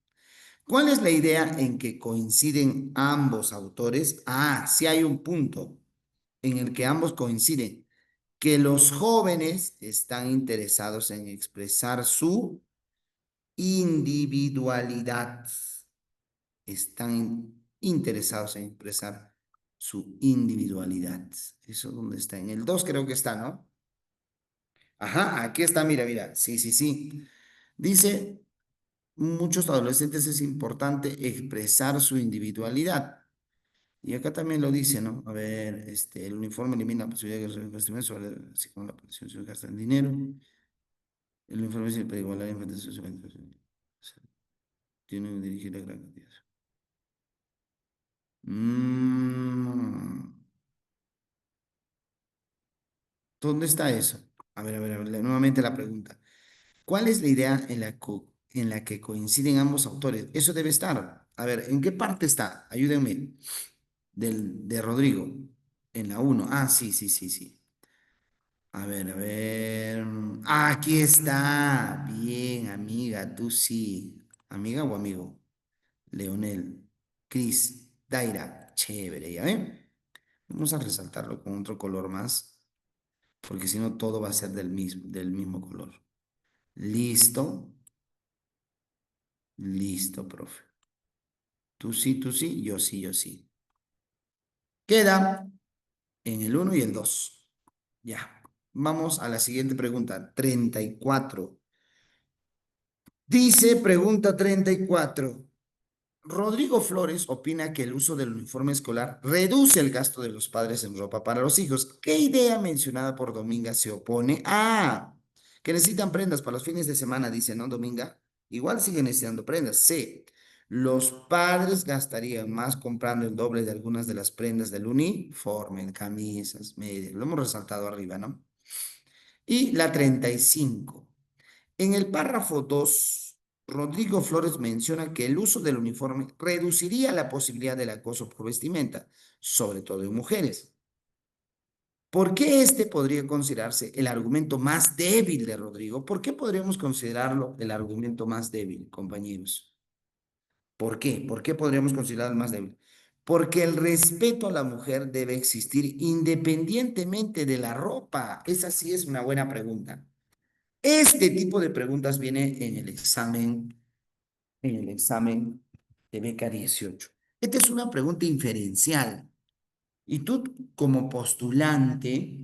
¿Cuál es la idea en que coinciden ambos autores? Ah, sí hay un punto en el que ambos coinciden, que los jóvenes están interesados en expresar su individualidad. Están interesados en expresar su individualidad. Eso donde está. En el 2 creo que está, ¿no? Ajá, aquí está, mira, mira. Sí, sí, sí. Dice, muchos adolescentes es importante expresar su individualidad. Y acá también lo dice, ¿no? A ver, el uniforme elimina la posibilidad de que los investimentos sobre, así como la protección se gasta en dinero. El uniforme sirve para igualar la enfrentación tiene que dirigir la gran cantidad. Mm, ¿Dónde está eso? A ver, nuevamente la pregunta. ¿Cuál es la idea en la que coinciden ambos autores? Eso debe estar. A ver, ¿en qué parte está? Ayúdenme. De Rodrigo. En la uno. Ah, sí, sí, sí, sí. A ver, a ver. Aquí está. Bien, amiga, tú sí. ¿Amiga o amigo? Leonel, Cris, Daira. Chévere, ¿ya ven? Vamos a resaltarlo con otro color más, porque si no todo va a ser del mismo color. Listo, listo, profe. Tú sí, yo sí, yo sí. Queda en el uno y el 2. Ya. Vamos a la siguiente pregunta, 34. Dice, pregunta 34. Rodrigo Flores opina que el uso del uniforme escolar reduce el gasto de los padres en ropa para los hijos. ¿Qué idea mencionada por Dominga se opone? Ah, que necesitan prendas para los fines de semana, dice, ¿no, Dominga? Igual siguen necesitando prendas. C. Los padres gastarían más comprando el doble de algunas de las prendas del uniforme, camisas, medias. Lo hemos resaltado arriba, ¿no? Y la 35. En el párrafo 2, Rodrigo Flores menciona que el uso del uniforme reduciría la posibilidad del acoso por vestimenta, sobre todo en mujeres. ¿Por qué este podría considerarse el argumento más débil de Rodrigo? ¿Por qué podríamos considerarlo el argumento más débil, compañeros? ¿Por qué? ¿Por qué podríamos considerarlo el más débil? Porque el respeto a la mujer debe existir independientemente de la ropa. Esa sí es una buena pregunta. Este tipo de preguntas viene en el examen de beca 18. Esta es una pregunta inferencial. Y tú como postulante,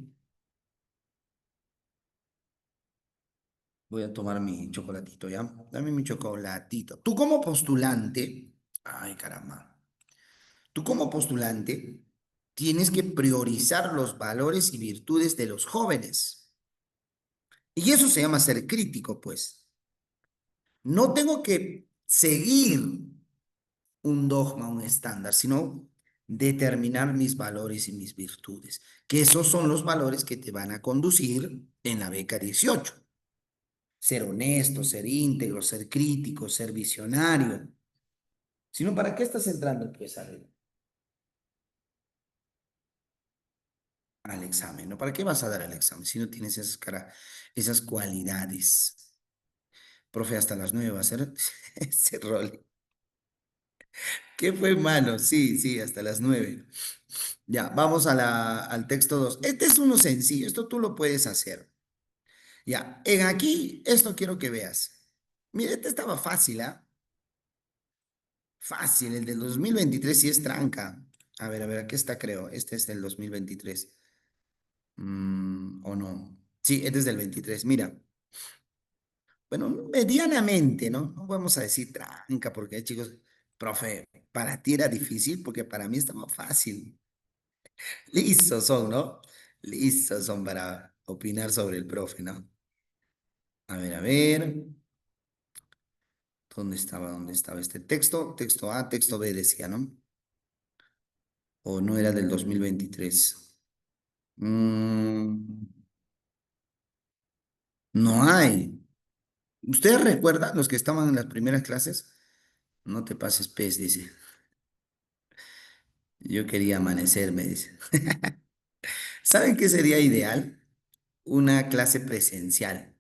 voy a tomar mi chocolatito, ¿ya? Dame mi chocolatito. Tú como postulante, ay caramba, tú como postulante tienes que priorizar los valores y virtudes de los jóvenes. Y eso se llama ser crítico, pues. No tengo que seguir un dogma, un estándar, sino determinar mis valores y mis virtudes, que esos son los valores que te van a conducir en la beca 18. Ser honesto, ser íntegro, ser crítico, ser visionario. Si no, ¿para qué estás entrando, pues, al examen? ¿No? ¿Para qué vas a dar el examen si no tienes esas cualidades? Profe, hasta las 9 va a ser ese rol. ¿Qué fue, mano? Sí, sí, hasta las 9. Ya, vamos al texto 2. Este es uno sencillo, esto tú lo puedes hacer. Ya, en aquí, esto quiero que veas. Mira, este estaba fácil, ¿ah? Fácil, el del 2023 sí es tranca. A ver, aquí está, creo. Este es del 2023. ¿O no? Sí, este es del 23. Mira, bueno, medianamente, ¿no? No vamos a decir tranca, porque chicos, profe, para ti era difícil, porque para mí estaba fácil. Listos son, ¿no? Listos son para opinar sobre el profe, ¿no? A ver. ¿Dónde estaba? ¿Dónde estaba este texto? Texto A, texto B decía, ¿no? ¿O no era del 2023? Mm, no hay. ¿Ustedes recuerdan los que estaban en las primeras clases? No te pases pez, dice. Yo quería amanecer, me dice. ¿Saben qué sería ideal? Una clase presencial.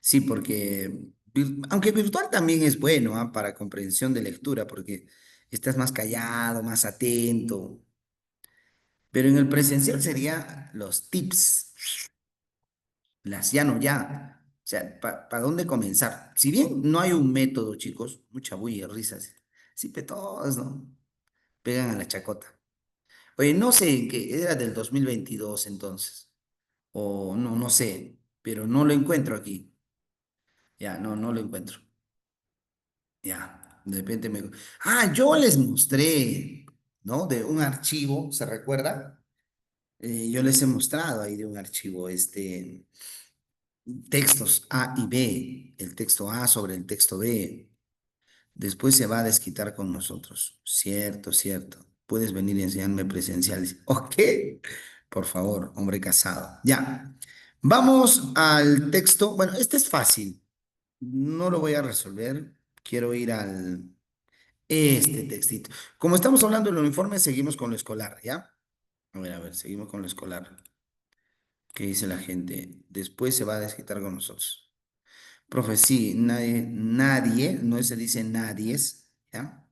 Sí, porque, aunque virtual también es bueno, ¿ah? Para comprensión de lectura, porque estás más callado, más atento. Pero en el presencial sería los tips, las ya no ya. O sea, ¿para dónde comenzar? Si bien no hay un método, chicos, mucha bulla, risas. Sí, pero todos, ¿no? Pegan a la chacota. Oye, no sé en qué, era del 2022 entonces. O no, no sé, pero no lo encuentro aquí. Ya, no, no lo encuentro. Ya, de repente me... Ah, yo les mostré, ¿no? De un archivo, ¿se recuerda? Yo les he mostrado ahí de un archivo, textos A y B, el texto A sobre el texto B. Después se va a desquitar con nosotros. Cierto, cierto. Puedes venir y enseñarme presenciales. Ok, por favor, hombre casado. Ya. Vamos al texto. Bueno, este es fácil. No lo voy a resolver. Quiero ir al este textito. Como estamos hablando del uniforme, seguimos con lo escolar, ¿ya? A ver, seguimos con lo escolar. ¿Qué dice la gente? Después se va a desquitar con nosotros. Profe, sí, nadie, no se dice nadies, ¿ya?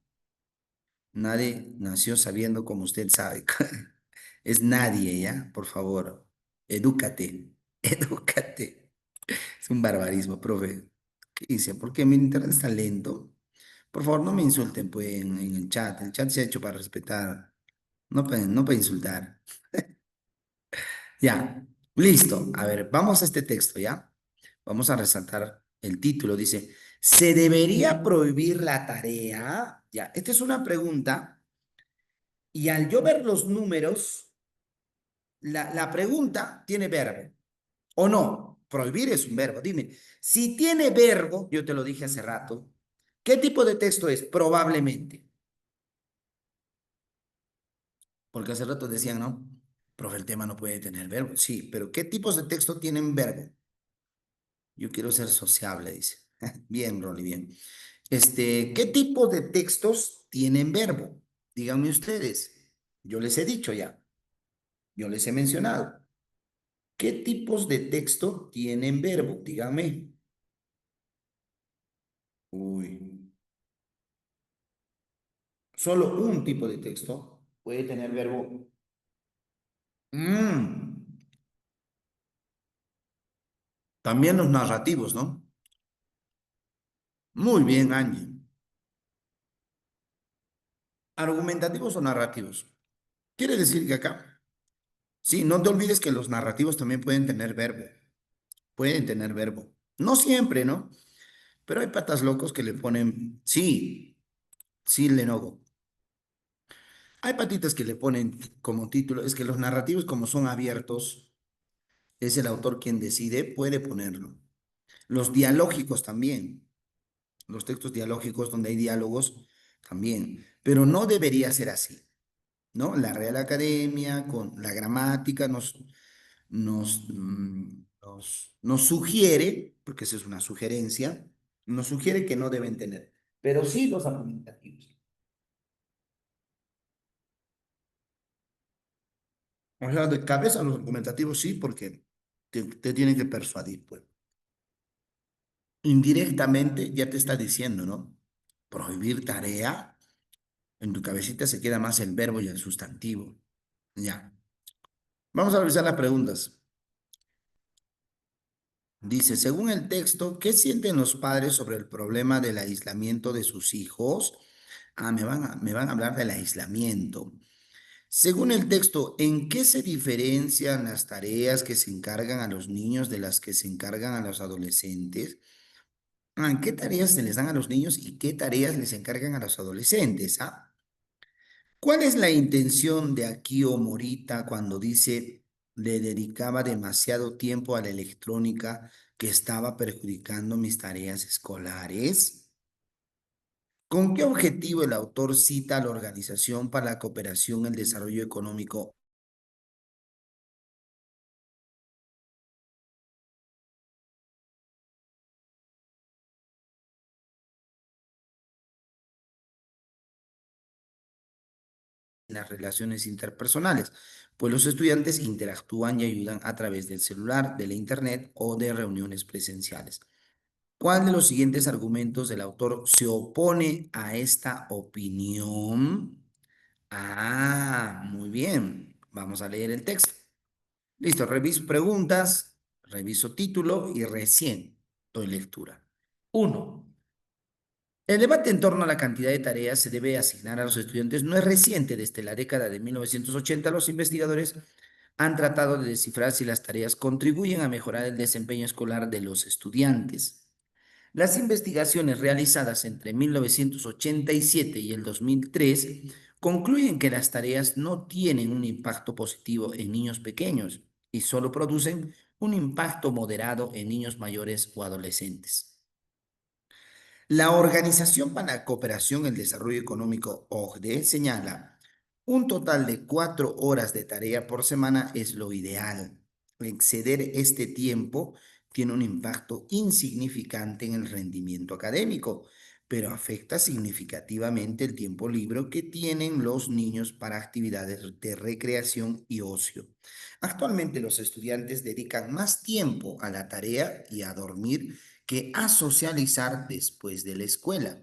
Nadie nació sabiendo como usted sabe. Es nadie, ¿ya? Por favor, edúcate, edúcate. Es un barbarismo, profe. ¿Qué dice? ¿Por qué mi internet está lento? Por favor, no me insulten, pues, en el chat. El chat se ha hecho para respetar, no para insultar. Ya, listo. A ver, vamos a este texto, ¿ya? Vamos a resaltar el título. Dice, ¿se debería prohibir la tarea? Ya, esta es una pregunta y al yo ver los números, la pregunta tiene verbo o no. Prohibir es un verbo. Dime, si tiene verbo, yo te lo dije hace rato, ¿qué tipo de texto es? Probablemente. Porque hace rato decían, ¿no? Profe, el tema no puede tener verbo. Sí, pero ¿qué tipos de texto tienen verbo? Yo quiero ser sociable, dice. Bien, Rolly, bien. ¿Qué tipo de textos tienen verbo? Díganme ustedes. Yo les he dicho ya, yo les he mencionado. ¿Qué tipos de texto tienen verbo? Díganme. Uy, solo un tipo de texto puede tener verbo. Mm, también los narrativos, ¿no? Muy bien, Angie. ¿Argumentativos o narrativos? Quiere decir que acá, sí, no te olvides que los narrativos también pueden tener verbo. Pueden tener verbo. No siempre, ¿no? Pero hay patas locos que le ponen, sí, sí, Lenovo. Hay patitas que le ponen como título, es que los narrativos como son abiertos, es el autor quien decide, puede ponerlo. Los dialógicos también, los textos dialógicos donde hay diálogos también, pero no debería ser así, ¿no? La Real Academia con la gramática nos sugiere, porque esa es una sugerencia, nos sugiere que no deben tener. pero sí los argumentativos. O sea, de cabeza los argumentativos sí, porque te tienen que persuadir, pues. Indirectamente ya te está diciendo, ¿no? Prohibir tarea, en tu cabecita se queda más el verbo y el sustantivo. Ya. Vamos a revisar las preguntas. Dice, según el texto, ¿qué sienten los padres sobre el problema del aislamiento de sus hijos? Ah, me van a hablar del aislamiento. Según el texto, ¿en qué se diferencian las tareas que se encargan a los niños de las que se encargan a los adolescentes? Ah, ¿qué tareas se les dan a los niños y qué tareas les encargan a los adolescentes? ¿Ah? ¿Cuál es la intención de Akio Morita cuando dice le dedicaba demasiado tiempo a la electrónica que estaba perjudicando mis tareas escolares? ¿Con qué objetivo el autor cita a la Organización para la Cooperación y el Desarrollo Económico? En las relaciones interpersonales, pues los estudiantes interactúan y ayudan a través del celular, de la internet o de reuniones presenciales. ¿Cuál de los siguientes argumentos del autor se opone a esta opinión? Ah, muy bien. Vamos a leer el texto. Listo, reviso preguntas, reviso título y recién doy lectura. Uno. El debate en torno a la cantidad de tareas se debe asignar a los estudiantes no es reciente. Desde la década de 1980, los investigadores han tratado de descifrar si las tareas contribuyen a mejorar el desempeño escolar de los estudiantes. Las investigaciones realizadas entre 1987 y el 2003 concluyen que las tareas no tienen un impacto positivo en niños pequeños y solo producen un impacto moderado en niños mayores o adolescentes. La Organización para la Cooperación y el Desarrollo Económico, OCDE, señala, un total de 4 horas de tarea por semana es lo ideal. Exceder este tiempo tiene un impacto insignificante en el rendimiento académico, pero afecta significativamente el tiempo libre que tienen los niños para actividades de recreación y ocio. Actualmente los estudiantes dedican más tiempo a la tarea y a dormir que a socializar después de la escuela.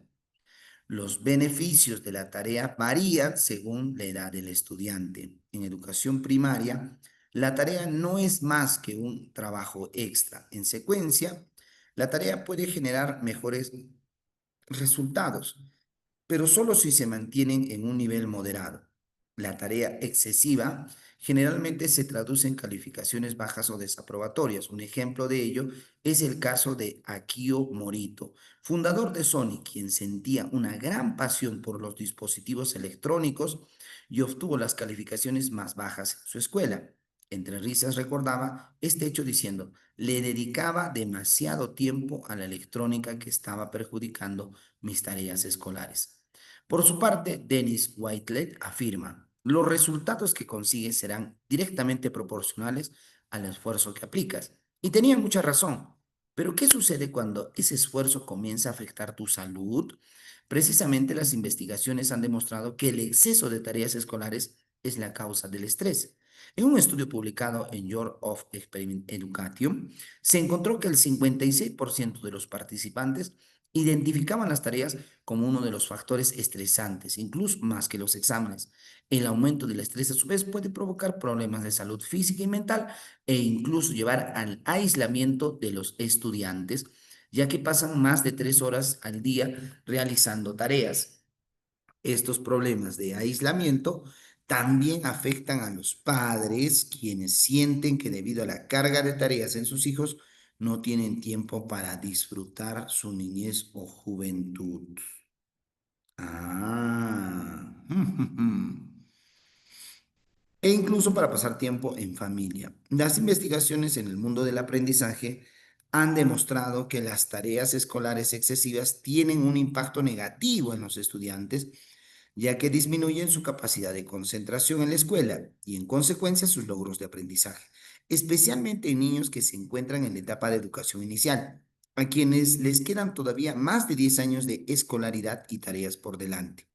Los beneficios de la tarea varían según la edad del estudiante. En educación primaria, la tarea no es más que un trabajo extra. En secuencia, la tarea puede generar mejores resultados, pero solo si se mantienen en un nivel moderado. La tarea excesiva generalmente se traduce en calificaciones bajas o desaprobatorias. Un ejemplo de ello es el caso de Akio Morito, fundador de Sony, quien sentía una gran pasión por los dispositivos electrónicos y obtuvo las calificaciones más bajas en su escuela. Entre risas recordaba este hecho diciendo, le dedicaba demasiado tiempo a la electrónica que estaba perjudicando mis tareas escolares. Por su parte, Dennis Whitehead afirma, los resultados que consigues serán directamente proporcionales al esfuerzo que aplicas. Y tenía mucha razón. Pero ¿qué sucede cuando ese esfuerzo comienza a afectar tu salud? Precisamente las investigaciones han demostrado que el exceso de tareas escolares es la causa del estrés. En un estudio publicado en Journal of Experiment Education, se encontró que el 56% de los participantes identificaban las tareas como uno de los factores estresantes, incluso más que los exámenes. El aumento del estrés, a su vez, puede provocar problemas de salud física y mental e incluso llevar al aislamiento de los estudiantes, ya que pasan más de 3 horas al día realizando tareas. Estos problemas de aislamiento también afectan a los padres, quienes sienten que debido a la carga de tareas en sus hijos, no tienen tiempo para disfrutar su niñez o juventud. Ah, e incluso para pasar tiempo en familia. Las investigaciones en el mundo del aprendizaje han demostrado que las tareas escolares excesivas tienen un impacto negativo en los estudiantes, ya que disminuyen su capacidad de concentración en la escuela y en consecuencia sus logros de aprendizaje, especialmente en niños que se encuentran en la etapa de educación inicial. a quienes les quedan todavía más de 10 años de escolaridad y tareas por delante.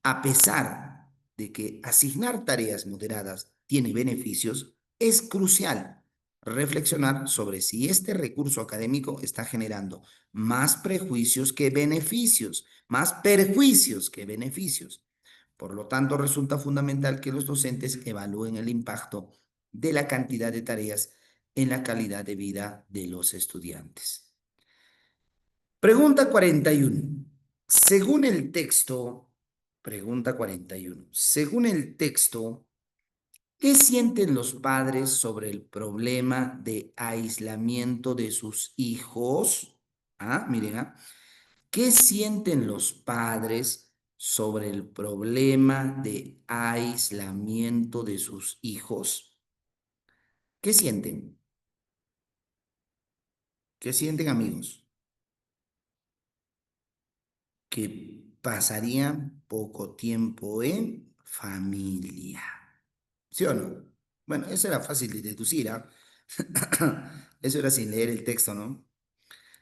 A pesar de que asignar tareas moderadas tiene beneficios, es crucial reflexionar sobre si este recurso académico está generando más prejuicios que beneficios, más perjuicios que beneficios. Por lo tanto, resulta fundamental que los docentes evalúen el impacto de la cantidad de tareas en la calidad de vida de los estudiantes. Pregunta 41. Según el texto, pregunta 41. Según el texto, ¿qué sienten los padres sobre el problema de aislamiento de sus hijos? Miren, ¿qué sienten los padres sobre el problema de aislamiento de sus hijos? ¿Qué sienten? ¿Qué sienten, amigos? Que pasarían poco tiempo en familia. ¿Sí o no? Bueno, eso era fácil de deducir, ¿ah? Eso era sin leer el texto, ¿no?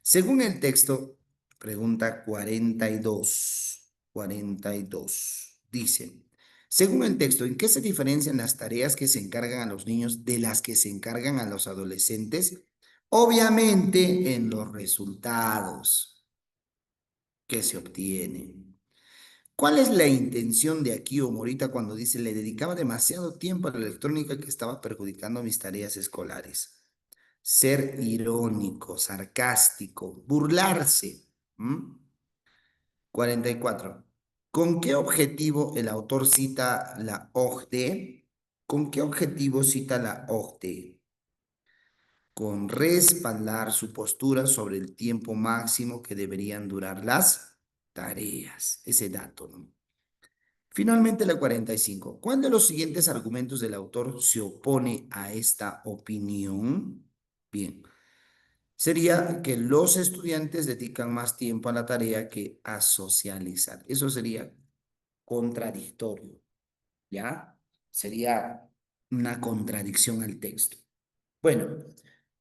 Según el texto, pregunta 42, dice, según el texto, ¿en qué se diferencian las tareas que se encargan a los niños de las que se encargan a los adolescentes? Obviamente en los resultados que se obtienen. ¿Cuál es la intención de aquí o Morita cuando dice le dedicaba demasiado tiempo a la electrónica que estaba perjudicando mis tareas escolares? Ser irónico, sarcástico, burlarse. ¿M? 44. ¿Con qué objetivo el autor cita la OCDE? ¿Con qué objetivo cita la OCDE? Con respaldar su postura sobre el tiempo máximo que deberían durar las tareas. Ese dato, ¿no? Finalmente, la 45. ¿Cuál de los siguientes argumentos del autor se opone a esta opinión? Bien, sería que los estudiantes dedican más tiempo a la tarea que a socializar. Eso sería contradictorio, ¿ya? Sería una contradicción al texto. Bueno,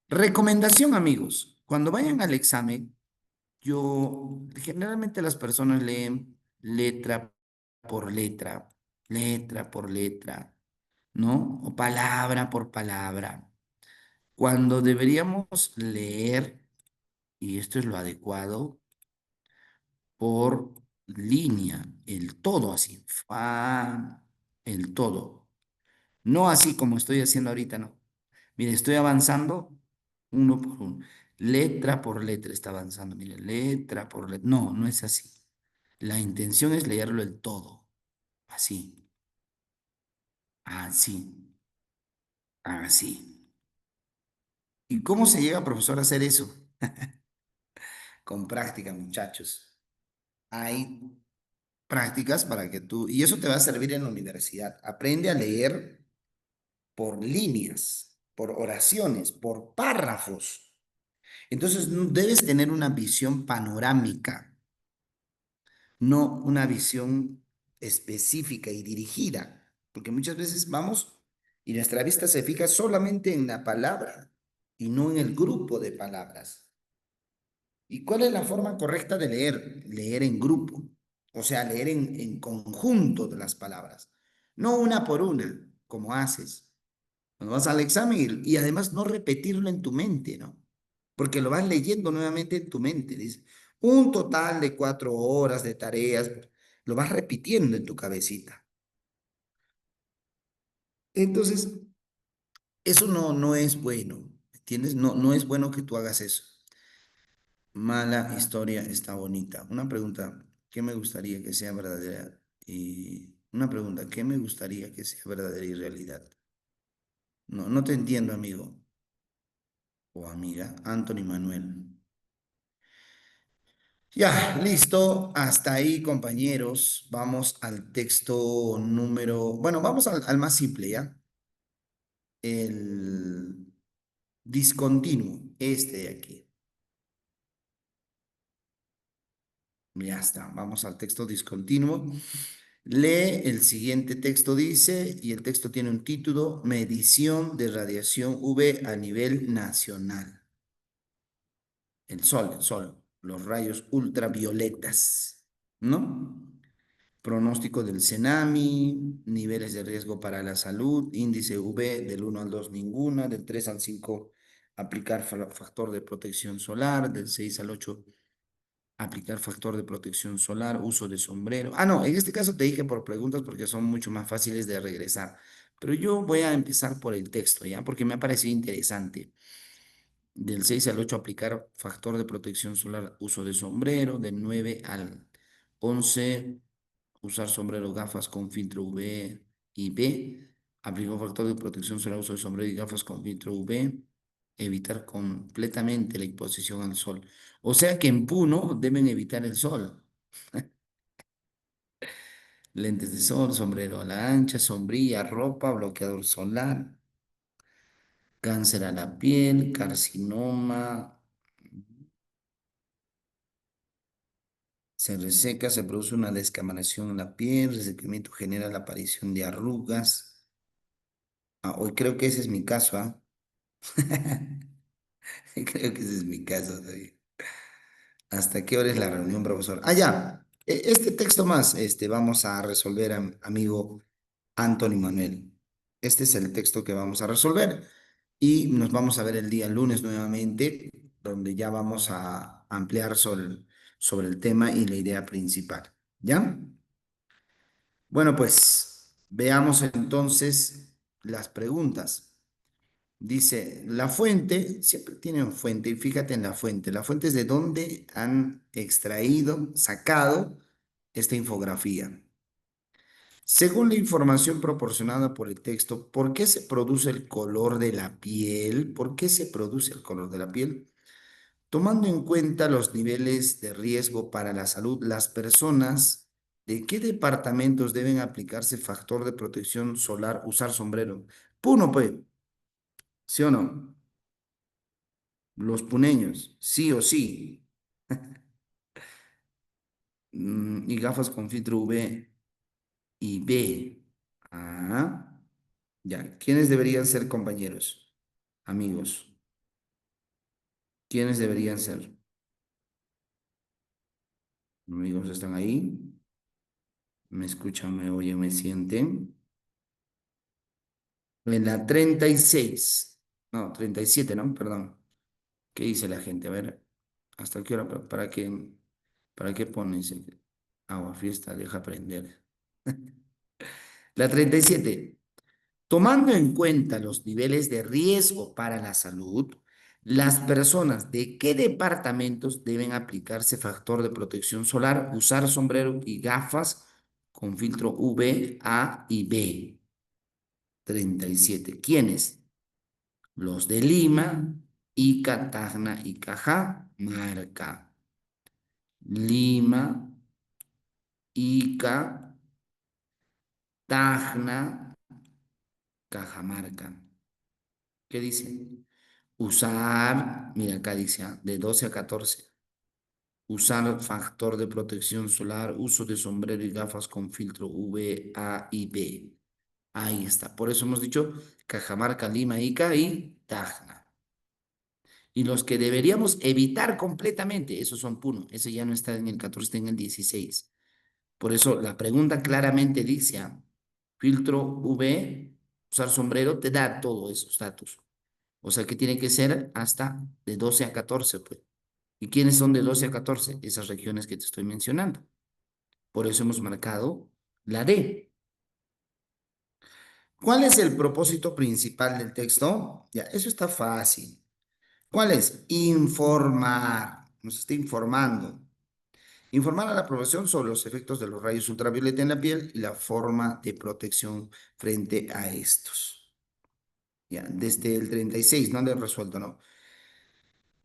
recomendación, amigos. Cuando vayan al examen, generalmente las personas leen letra por letra, ¿no? O palabra por palabra. Cuando deberíamos leer, y esto es lo adecuado, por línea, el todo así, el todo. No así como estoy haciendo ahorita, no. Mire, estoy avanzando uno por uno. Letra por letra está avanzando. Mire, letra por letra. No, no es así. La intención es leerlo el todo. Así, así, así. ¿Y cómo se llega, profesor, a hacer eso? Con práctica, muchachos. Hay prácticas para que tú, y eso te va a servir en la universidad. Aprende a leer por líneas, por oraciones, por párrafos. Entonces, debes tener una visión panorámica, no una visión específica y dirigida, porque muchas veces vamos y nuestra vista se fija solamente en la palabra y no en el grupo de palabras. ¿Y cuál es la forma correcta de leer? Leer en grupo, o sea, leer en conjunto de las palabras, no una por una, como haces. Cuando vas al examen y además no repetirlo en tu mente, ¿no? Porque lo vas leyendo nuevamente en tu mente. Dice, un total de 4 horas de tareas, lo vas repitiendo en tu cabecita. Entonces, eso no es bueno, ¿entiendes? No es bueno que tú hagas eso. Mala historia está bonita. Una pregunta, ¿qué me gustaría que sea verdadera? Una pregunta, ¿qué me gustaría que sea verdadera y realidad? No te entiendo, amigo o amiga. Anthony Manuel. Ya, listo. Hasta ahí, compañeros. Vamos al texto número, bueno, vamos al más simple, ¿ya? El discontinuo, este de aquí. Ya está, vamos al texto discontinuo. Lee el siguiente texto, dice, y el texto tiene un título, Medición de radiación UV a nivel nacional. el sol, los rayos ultravioletas, ¿no? Pronóstico del tsunami, niveles de riesgo para la salud, índice UV del 1 al 2 ninguna, del 3 al 5 aplicar factor de protección solar, del 6 al 8 aplicar factor de protección solar, uso de sombrero. Ah, no, en este caso te dije por preguntas porque son mucho más fáciles de regresar. Pero yo voy a empezar por el texto, ¿ya? Porque me ha parecido interesante. Del 6 al 8 aplicar factor de protección solar, uso de sombrero. Del 9 al 11 usar sombrero, gafas con filtro UV y B. Aplicar factor de protección solar, uso de sombrero y gafas con filtro UV. Evitar completamente la exposición al sol. O sea que en Puno deben evitar el sol. Lentes de sol, sombrero a la ancha, sombrilla, ropa, bloqueador solar, cáncer a la piel, carcinoma, se reseca, se produce una descamación en la piel, resecamiento genera la aparición de arrugas. Ah, hoy creo que ese es mi caso, ¿ah? Creo que ese es mi caso, David. ¿Hasta qué hora es la reunión, profesor? Ah, ya. Este texto más, vamos a resolver, amigo Anthony Manuel. Este es el texto que vamos a resolver y nos vamos a ver el día lunes nuevamente, donde ya vamos a ampliar sobre el tema y la idea principal. ¿Ya? Bueno, pues veamos entonces las preguntas. Dice, la fuente, siempre tienen fuente, y fíjate en la fuente. La fuente es de dónde han extraído, sacado esta infografía. Según la información proporcionada por el texto, ¿por qué se produce el color de la piel? ¿Por qué se produce el color de la piel? Tomando en cuenta los niveles de riesgo para la salud, las personas, ¿de qué departamentos deben aplicarse factor de protección solar, usar sombrero? Puno, pues, ¿sí o no? Los puneños, sí o sí. Y gafas con filtro UV y B. Ah, ya. ¿Quiénes deberían ser compañeros? Amigos. ¿Quiénes deberían ser? Amigos, ¿están ahí? ¿Me escuchan, me oyen, me sienten? En la 36. No, 37, ¿no? Perdón. ¿Qué dice la gente? A ver, ¿hasta qué hora? ¿Para qué pones? Agua, fiesta, deja prender. La 37. Tomando en cuenta los niveles de riesgo para la salud, las personas de qué departamentos deben aplicarse factor de protección solar, usar sombrero y gafas con filtro UV, A y B. 37. ¿Quiénes? Los de Lima, Ica, Tacna y Cajamarca. Lima, Ica, Tacna, Cajamarca. ¿Qué dice? Usar, mira acá dice, de 12 a 14. Usar factor de protección solar, uso de sombrero y gafas con filtro UV, A y B. Ahí está. Por eso hemos dicho Cajamarca, Lima, Ica y Tacna. Y los que deberíamos evitar completamente, esos son Puno. Ese ya no está en el 14, está en el 16. Por eso la pregunta claramente dice, filtro UV, usar sombrero, te da todos esos datos. O sea que tiene que ser hasta de 12 a 14, pues. ¿Y quiénes son de 12 a 14? Esas regiones que te estoy mencionando. Por eso hemos marcado la D. ¿Cuál es el propósito principal del texto? Ya, eso está fácil. ¿Cuál es? Informar. Nos está informando. Informar a la población sobre los efectos de los rayos ultravioleta en la piel y la forma de protección frente a estos. Ya, desde el 36, no le he resuelto, ¿no?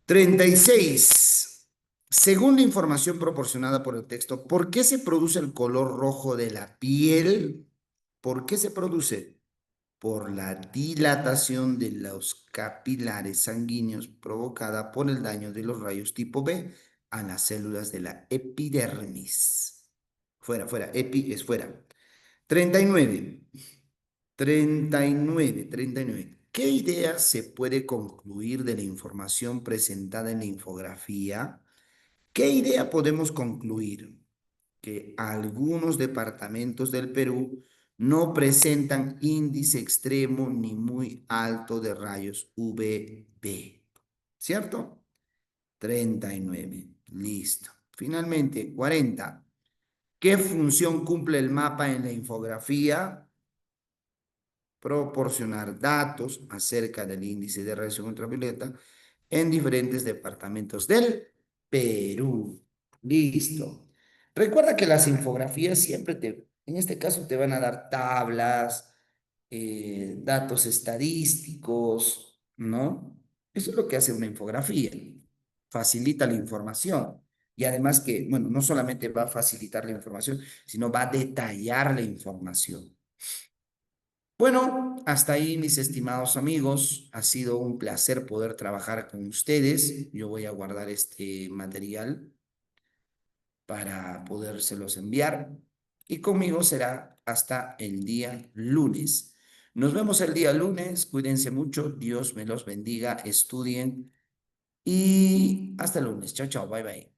36. Según la información proporcionada por el texto, ¿por qué se produce el color rojo de la piel? ¿Por qué se produce? Por la dilatación de los capilares sanguíneos provocada por el daño de los rayos tipo B a las células de la epidermis. Fuera, fuera, epi es fuera. 39. 39. ¿Qué idea se puede concluir de la información presentada en la infografía? ¿Qué idea podemos concluir? Que algunos departamentos del Perú no presentan índice extremo ni muy alto de rayos UVB, ¿cierto? 39. Listo. Finalmente, 40. ¿Qué función cumple el mapa en la infografía? Proporcionar datos acerca del índice de radiación ultravioleta en diferentes departamentos del Perú. Listo. Recuerda que las infografías siempre en este caso te van a dar tablas, datos estadísticos, ¿no? Eso es lo que hace una infografía. Facilita la información. Y además que, bueno, no solamente va a facilitar la información, sino va a detallar la información. Bueno, hasta ahí mis estimados amigos. Ha sido un placer poder trabajar con ustedes. Yo voy a guardar este material para podérselos enviar y conmigo será hasta el día lunes. Nos vemos el día lunes. Cuídense mucho. Dios me los bendiga. Estudien y hasta el lunes. Chao, chao. Bye, bye.